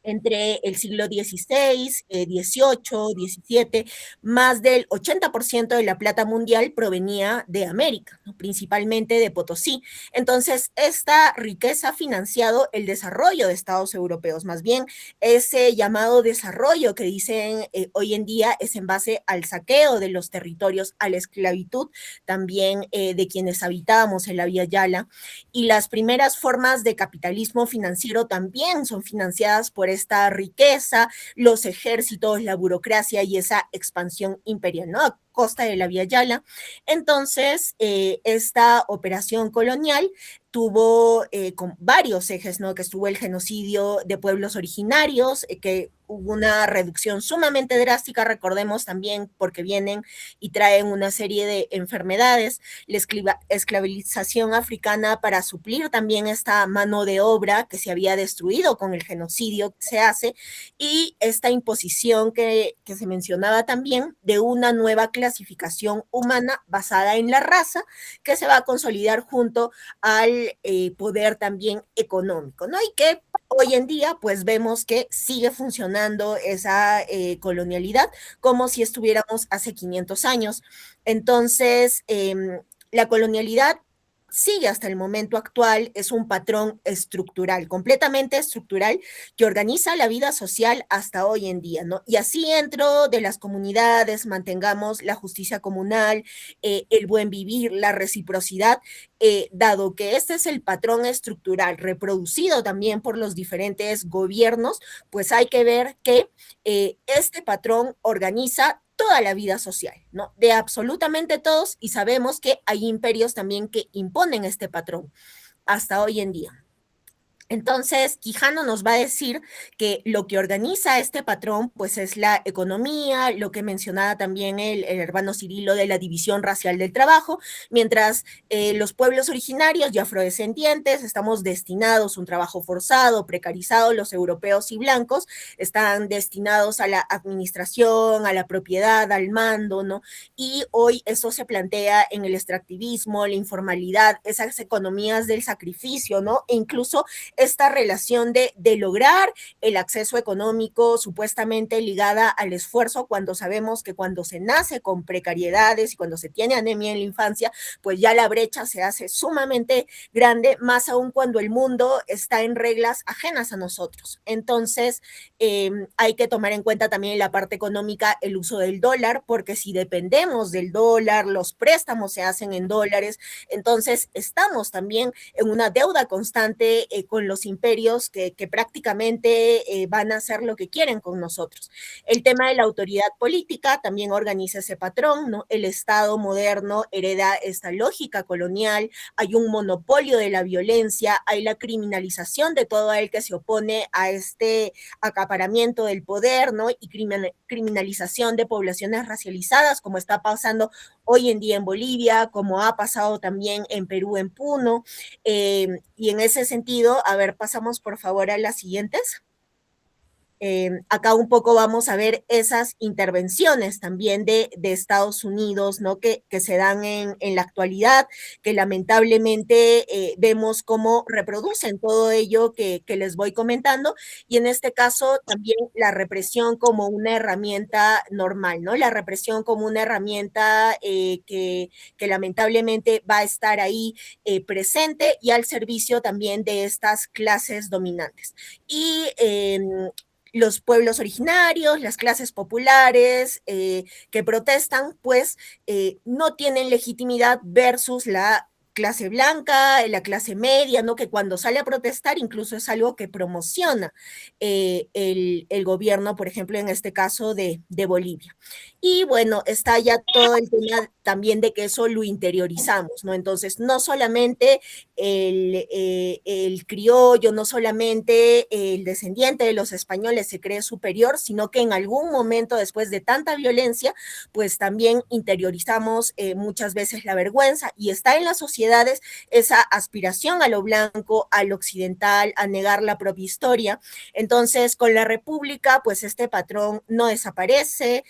entre el siglo XVI, XVIII, XVII, más del 80% de la plata mundial provenía de América, ¿no? Principalmente de Potosí. Entonces, esta riqueza ha financiado el desarrollo de estados europeos. Más bien, ese llamado desarrollo que dicen hoy en día es en base al saqueo de los territorios, a la esclavitud también de quienes habitábamos en la Vía Yala. Y las primeras formas de capitalismo financiero también son financiadas por esta riqueza, los ejércitos, la burocracia y esa expansión imperial, ¿no? A costa de la Vía Yala. Entonces, esta operación colonial tuvo con varios ejes, ¿no? Que estuvo el genocidio de pueblos originarios, que hubo una reducción sumamente drástica, recordemos también porque vienen y traen una serie de enfermedades, la esclavización africana para suplir también esta mano de obra que se había destruido con el genocidio que se hace, y esta imposición que se mencionaba también de una nueva clasificación humana basada en la raza que se va a consolidar junto al poder también económico, ¿no? Y que hoy en día, pues vemos que sigue funcionando esa colonialidad como si estuviéramos hace 500 años. Entonces, la colonialidad sigue hasta el momento actual, es un patrón estructural, completamente estructural, que organiza la vida social hasta hoy en día, ¿no? Y así dentro de las comunidades mantengamos la justicia comunal, el buen vivir, la reciprocidad, dado que este es el patrón estructural reproducido también por los diferentes gobiernos, pues hay que ver que este patrón organiza toda la vida social, ¿no? De absolutamente todos, y sabemos que hay imperios también que imponen este patrón hasta hoy en día. Entonces, Quijano nos va a decir que lo que organiza este patrón, pues es la economía, lo que mencionaba también el hermano Cirilo de la división racial del trabajo, mientras los pueblos originarios y afrodescendientes estamos destinados a un trabajo forzado, precarizado, los europeos y blancos están destinados a la administración, a la propiedad, al mando, ¿no? Y hoy esto se plantea en el extractivismo, la informalidad, esas economías del sacrificio, ¿no? E incluso esta relación de lograr el acceso económico supuestamente ligada al esfuerzo, cuando sabemos que cuando se nace con precariedades y cuando se tiene anemia en la infancia, pues ya la brecha se hace sumamente grande, más aún cuando el mundo está en reglas ajenas a nosotros. Entonces, hay que tomar en cuenta también la parte económica, el uso del dólar, porque si dependemos del dólar, los préstamos se hacen en dólares, entonces estamos también en una deuda constante con los imperios que prácticamente van a hacer lo que quieren con nosotros. El tema de la autoridad política también organiza ese patrón, ¿no? El Estado moderno hereda esta lógica colonial, hay un monopolio de la violencia, hay la criminalización de todo el que se opone a este acaparamiento del poder, ¿no? Y criminalización de poblaciones racializadas, como está pasando hoy en día en Bolivia, como ha pasado también en Perú, en Puno, y en ese sentido, a ver, pasamos por favor a las siguientes. Acá un poco vamos a ver esas intervenciones también de Estados Unidos, ¿no? Que se dan en la actualidad, que lamentablemente vemos cómo reproducen todo ello que les voy comentando, y en este caso también la represión como una herramienta normal, ¿no? La represión como una herramienta que lamentablemente va a estar ahí presente y al servicio también de estas clases dominantes. Y los pueblos originarios, las clases populares que protestan, pues no tienen legitimidad versus la clase blanca, la clase media, ¿no? Que cuando sale a protestar incluso es algo que promociona el gobierno, por ejemplo, en este caso de Bolivia. Y bueno, está ya todo el tema también de que eso lo interiorizamos, ¿no? Entonces, no solamente el criollo, no solamente el descendiente de los españoles se cree superior, sino que en algún momento después de tanta violencia, pues también interiorizamos muchas veces la vergüenza, y está en la sociedad sociedades esa aspiración a lo blanco, a lo occidental, a negar la propia historia. Entonces, con la República, pues este patrón no desaparece,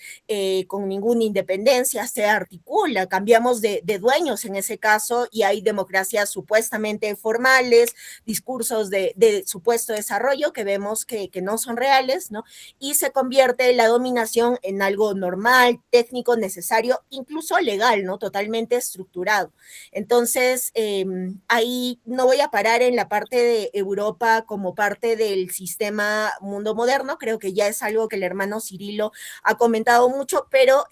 con ninguna independencia, se articula, cambiamos de dueños en ese caso y hay democracias supuestamente formales, discursos de supuesto desarrollo que vemos que no son reales, ¿no? Y se convierte la dominación en algo normal, técnico, necesario, incluso legal, ¿no? Totalmente estructurado. Entonces, ahí no voy a parar en la parte de Europa como parte del sistema mundo moderno, creo que ya es algo que el hermano Cirilo ha comentado mucho, pero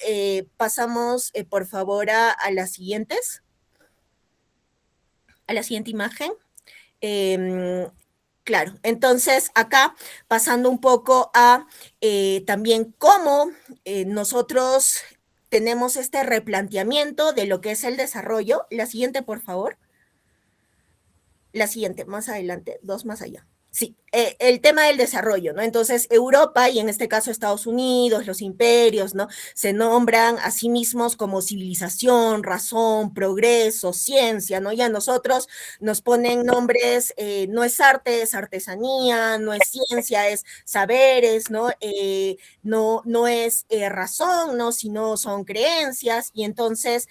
pasamos, por favor, a las siguientes. A la siguiente imagen. Claro, entonces acá pasando un poco a también cómo nosotros tenemos este replanteamiento de lo que es el desarrollo. La siguiente, por favor. La siguiente, más adelante, 2 más allá. Sí, el tema del desarrollo, ¿no? Entonces, Europa, y en este caso Estados Unidos, los imperios, ¿no? Se nombran a sí mismos como civilización, razón, progreso, ciencia, ¿no? Y a nosotros nos ponen nombres, no es arte, es artesanía, no es ciencia, es saberes, ¿no? No es razón, ¿no? Sino son creencias, y entonces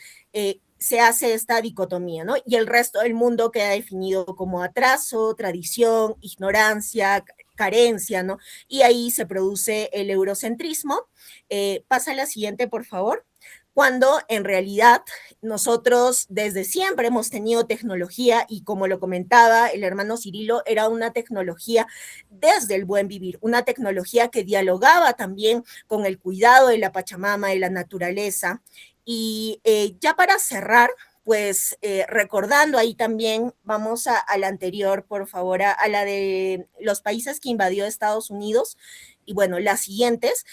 se hace esta dicotomía, ¿no? Y el resto del mundo queda definido como atraso, tradición, ignorancia, carencia, ¿no? Y ahí se produce el eurocentrismo. Pasa a la siguiente, por favor. Cuando en realidad nosotros desde siempre hemos tenido tecnología y como lo comentaba el hermano Cirilo, era una tecnología desde el buen vivir, una tecnología que dialogaba también con el cuidado de la Pachamama, de la naturaleza. Y ya para cerrar, pues recordando ahí también, vamos a la anterior, por favor, a la de los países que invadió Estados Unidos, y bueno, las siguientes,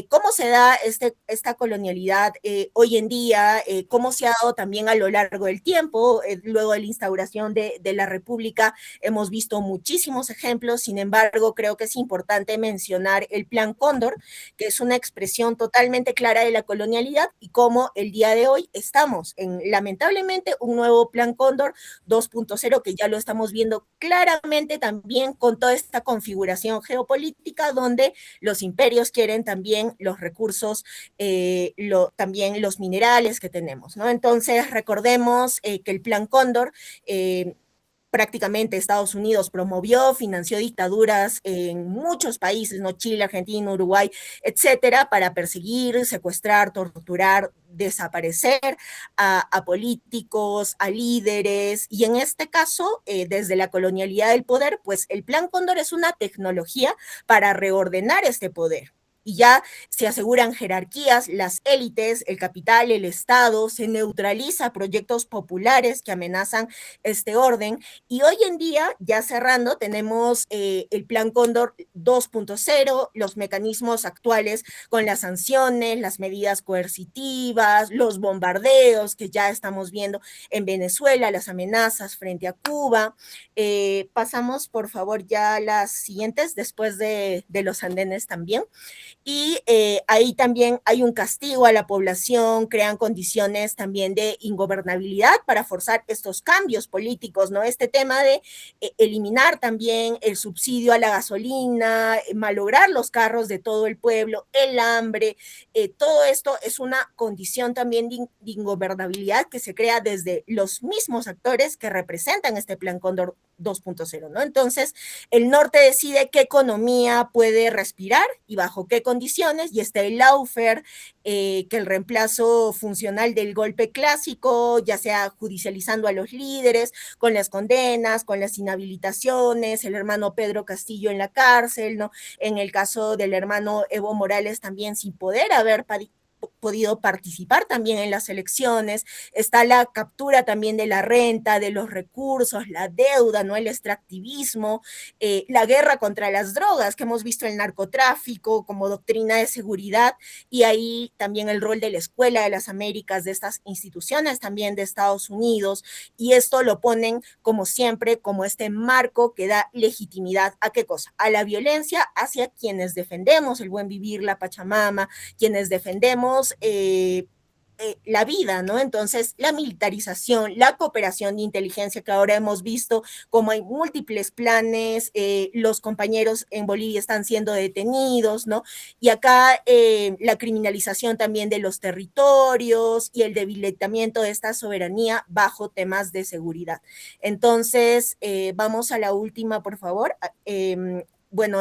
cómo se da esta colonialidad hoy en día, cómo se ha dado también a lo largo del tiempo, luego de la instauración de la República, hemos visto muchísimos ejemplos, sin embargo, creo que es importante mencionar el Plan Cóndor, que es una expresión totalmente clara de la colonialidad y cómo el día de hoy estamos en, lamentablemente, un nuevo Plan Cóndor 2.0, que ya lo estamos viendo claramente también con toda esta configuración geopolítica donde los imperios quieren también los recursos, también los minerales que tenemos, ¿no? Entonces, recordemos que el Plan Cóndor prácticamente Estados Unidos promovió, financió dictaduras en muchos países, ¿no? Chile, Argentina, Uruguay, etcétera, para perseguir, secuestrar, torturar, desaparecer a políticos, a líderes, y en este caso, desde la colonialidad del poder, pues el Plan Cóndor es una tecnología para reordenar este poder. Y ya se aseguran jerarquías, las élites, el capital, el Estado, se neutraliza proyectos populares que amenazan este orden. Y hoy en día, ya cerrando, tenemos el Plan Cóndor 2.0, los mecanismos actuales con las sanciones, las medidas coercitivas, los bombardeos que ya estamos viendo en Venezuela, las amenazas frente a Cuba. Pasamos, por favor, ya a las siguientes, después de los andenes también. Y ahí también hay un castigo a la población, crean condiciones también de ingobernabilidad para forzar estos cambios políticos, ¿no? Este tema de eliminar también el subsidio a la gasolina, malograr los carros de todo el pueblo, el hambre, todo esto es una condición también de ingobernabilidad que se crea desde los mismos actores que representan este Plan Cóndor 2.0, ¿no? Entonces, el norte decide qué economía puede respirar y bajo qué condiciones, y está el lawfare, que el reemplazo funcional del golpe clásico, ya sea judicializando a los líderes, con las condenas, con las inhabilitaciones, el hermano Pedro Castillo en la cárcel, ¿no? En el caso del hermano Evo Morales también sin poder haber podido participar también en las elecciones, está la captura también de la renta, de los recursos, la deuda, ¿no? El extractivismo, la guerra contra las drogas, que hemos visto el narcotráfico como doctrina de seguridad, y ahí también el rol de la Escuela de las Américas, de estas instituciones también de Estados Unidos, y esto lo ponen como siempre, como este marco que da legitimidad a ¿qué cosa? A la violencia hacia quienes defendemos el buen vivir, la Pachamama, quienes defendemos la vida, ¿no? Entonces, la militarización, la cooperación de inteligencia que ahora hemos visto, como hay múltiples planes, los compañeros en Bolivia están siendo detenidos, ¿no? Y acá la criminalización también de los territorios y el debilitamiento de esta soberanía bajo temas de seguridad. Entonces, vamos a la última, por favor. Bueno,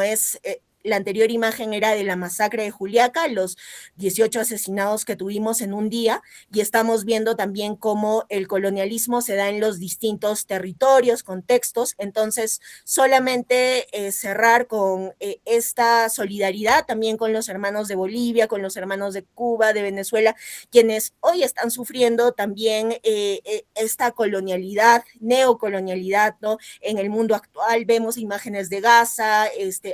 la anterior imagen era de la masacre de Juliaca, los 18 asesinados que tuvimos en un día, y estamos viendo también cómo el colonialismo se da en los distintos territorios, contextos. Entonces, solamente cerrar con esta solidaridad también con los hermanos de Bolivia, con los hermanos de Cuba, de Venezuela, quienes hoy están sufriendo también esta colonialidad, neocolonialidad, ¿no? En el mundo actual vemos imágenes de Gaza,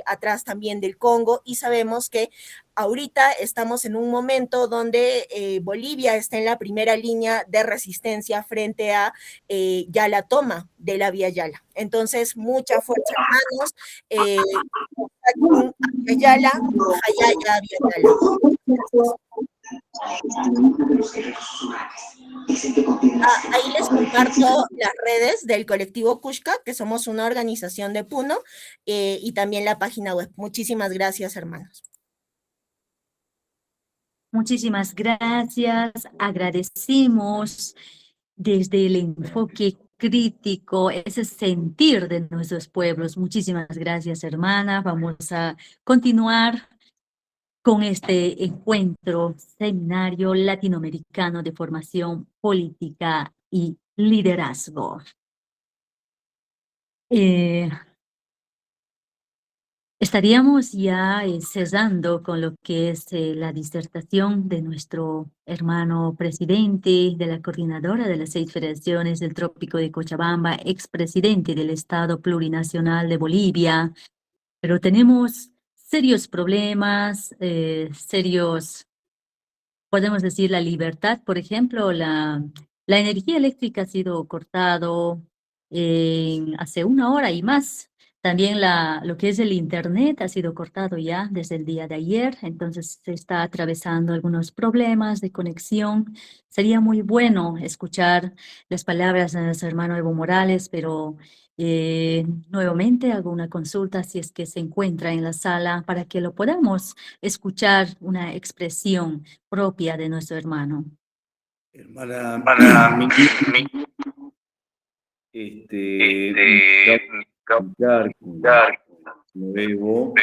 atrás también del Congo, y sabemos que ahorita estamos en un momento donde Bolivia está en la primera línea de resistencia frente a ya la toma de la Vía Yala. Entonces, mucha fuerza, hermanos. Yala, Hayaya, Vía Yala. Ahí les comparto las redes del colectivo Kushka, que somos una organización de Puno, y también la página web. Muchísimas gracias, hermanos. Muchísimas gracias. Agradecemos desde el enfoque crítico, ese sentir de nuestros pueblos. Muchísimas gracias, hermana. Vamos a continuar con este encuentro, seminario latinoamericano de formación política y liderazgo. Estaríamos ya cerrando con lo que es la disertación de nuestro hermano presidente de la coordinadora de las 6 federaciones del Trópico de Cochabamba, expresidente del Estado Plurinacional de Bolivia, pero tenemos serios problemas, podemos decir la libertad, por ejemplo, la energía eléctrica ha sido cortado hace 1 hora y más. También lo que es el internet ha sido cortado ya desde el día de ayer, entonces se está atravesando algunos problemas de conexión. Sería muy bueno escuchar las palabras de nuestro hermano Evo Morales, pero nuevamente hago una consulta si es que se encuentra en la sala para que lo podamos escuchar una expresión propia de nuestro hermano. Hermana, Evo,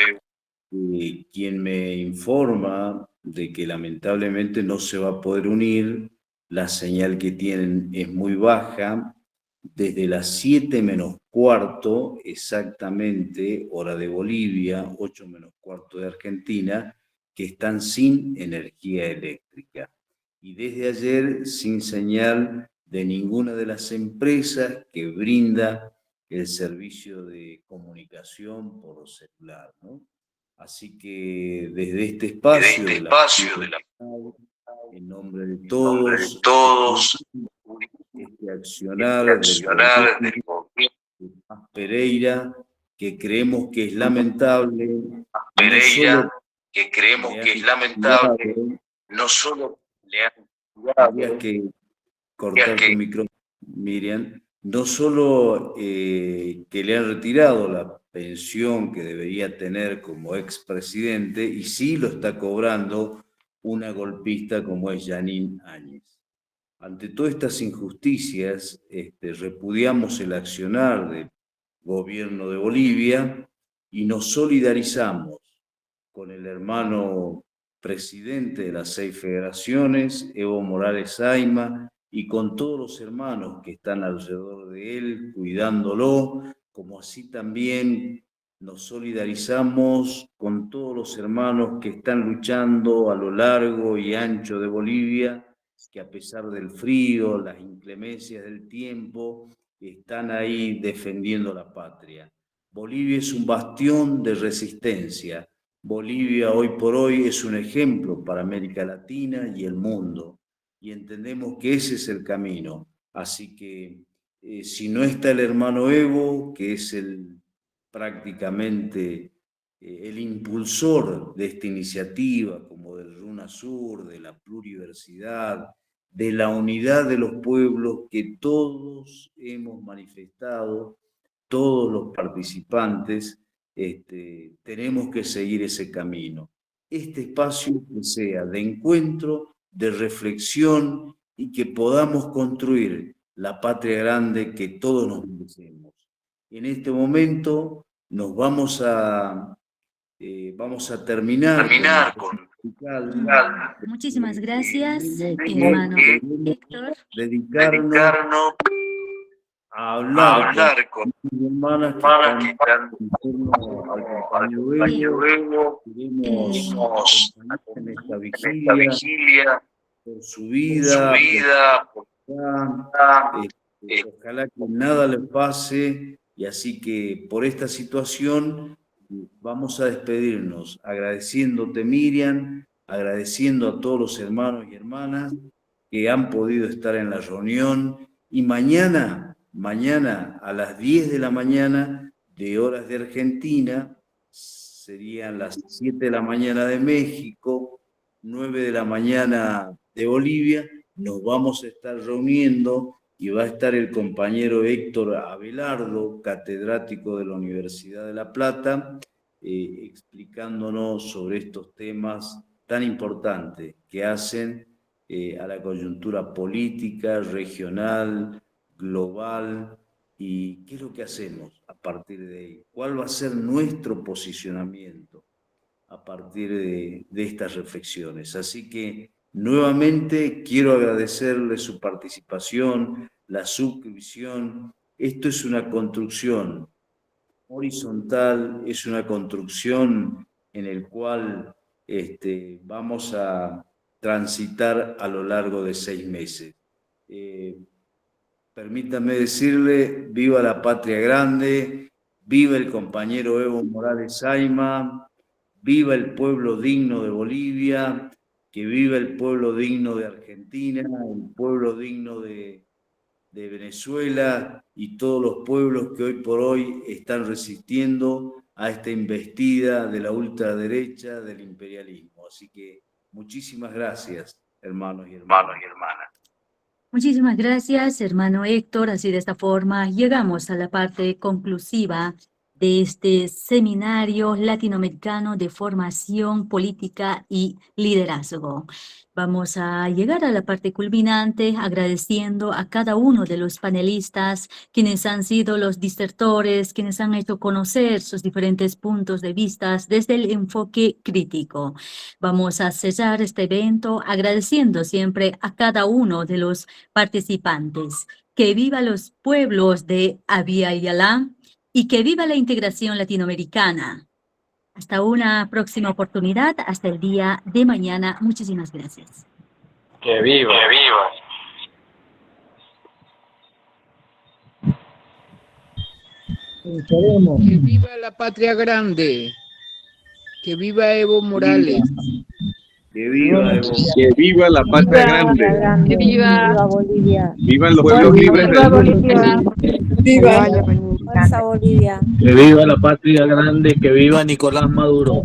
quien me informa de que lamentablemente no se va a poder unir, la señal que tienen es muy baja, desde las 7 menos cuarto, exactamente, hora de Bolivia, 8 menos cuarto de Argentina, que están sin energía eléctrica. Y desde ayer sin señal de ninguna de las empresas que brinda el servicio de comunicación por celular, ¿no? Así que desde este espacio, en nombre de todos, este accionar del gobierno de Paz Pereira, que creemos que es lamentable, no solo había que cortar tu micrófono, Miriam, no solo que le han retirado la pensión que debería tener como expresidente, y sí lo está cobrando una golpista como es Jeanine Áñez. Ante todas estas injusticias, repudiamos el accionar del gobierno de Bolivia y nos solidarizamos con el hermano presidente de las 6 federaciones, Evo Morales Ayma, y con todos los hermanos que están alrededor de él, cuidándolo, como así también nos solidarizamos con todos los hermanos que están luchando a lo largo y ancho de Bolivia, que a pesar del frío, las inclemencias del tiempo, están ahí defendiendo la patria. Bolivia es un bastión de resistencia. Bolivia hoy por hoy es un ejemplo para América Latina y el mundo, y entendemos que ese es el camino. Así que si no está el hermano Evo, que es prácticamente el impulsor de esta iniciativa, como del RUNASUR, de la pluriversidad, de la unidad de los pueblos que todos hemos manifestado, todos los participantes, tenemos que seguir ese camino. Este espacio que sea de encuentro, de reflexión y que podamos construir la patria grande que todos nos merecemos. En este momento nos vamos a terminar con... Muchísimas gracias, hermano Héctor. Dedicarnos a hablar con mis hermanas que están en torno al compañero Evo. Queremos acompañar en esta vigilia por su vida, ojalá que nada le pase, y así que por esta situación vamos a despedirnos agradeciéndote, Miriam, agradeciendo a todos los hermanos y hermanas que han podido estar en la reunión, y mañana a las 10 de la mañana de horas de Argentina, serían las 7 de la mañana de México, 9 de la mañana de Bolivia, nos vamos a estar reuniendo y va a estar el compañero Héctor Abelardo, catedrático de la Universidad de La Plata, explicándonos sobre estos temas tan importantes que hacen a la coyuntura política, regional, global, y qué es lo que hacemos a partir de ahí, cuál va a ser nuestro posicionamiento a partir de estas reflexiones. Así que nuevamente quiero agradecerle su participación, la suscripción. Esto es una construcción horizontal, es una construcción en el cual vamos a transitar a lo largo de 6 meses. Permítame decirle, viva la patria grande, viva el compañero Evo Morales Ayma, viva el pueblo digno de Bolivia, que viva el pueblo digno de Argentina, el pueblo digno de Venezuela y todos los pueblos que hoy por hoy están resistiendo a esta embestida de la ultraderecha, del imperialismo. Así que muchísimas gracias, hermanos y hermanas. Muchísimas gracias, hermano Héctor. Así de esta forma llegamos a la parte conclusiva de este seminario latinoamericano de formación política y liderazgo. Vamos a llegar a la parte culminante agradeciendo a cada uno de los panelistas, quienes han sido los disertores, quienes han hecho conocer sus diferentes puntos de vista desde el enfoque crítico. Vamos a cerrar este evento agradeciendo siempre a cada uno de los participantes. Que viva los pueblos de Abya Yala y que viva la integración latinoamericana. Hasta una próxima oportunidad, hasta el día de mañana. Muchísimas gracias. Que viva. Que viva. Que viva la patria grande. Que viva Evo Morales. Que viva Evo. Que viva la patria grande. Que viva Bolivia. Vivan los pueblos libres del mundo. Viva Bolivia. Que viva la patria grande. Que viva Nicolás Maduro.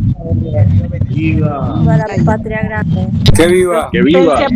Viva la patria grande. Que viva. Que viva.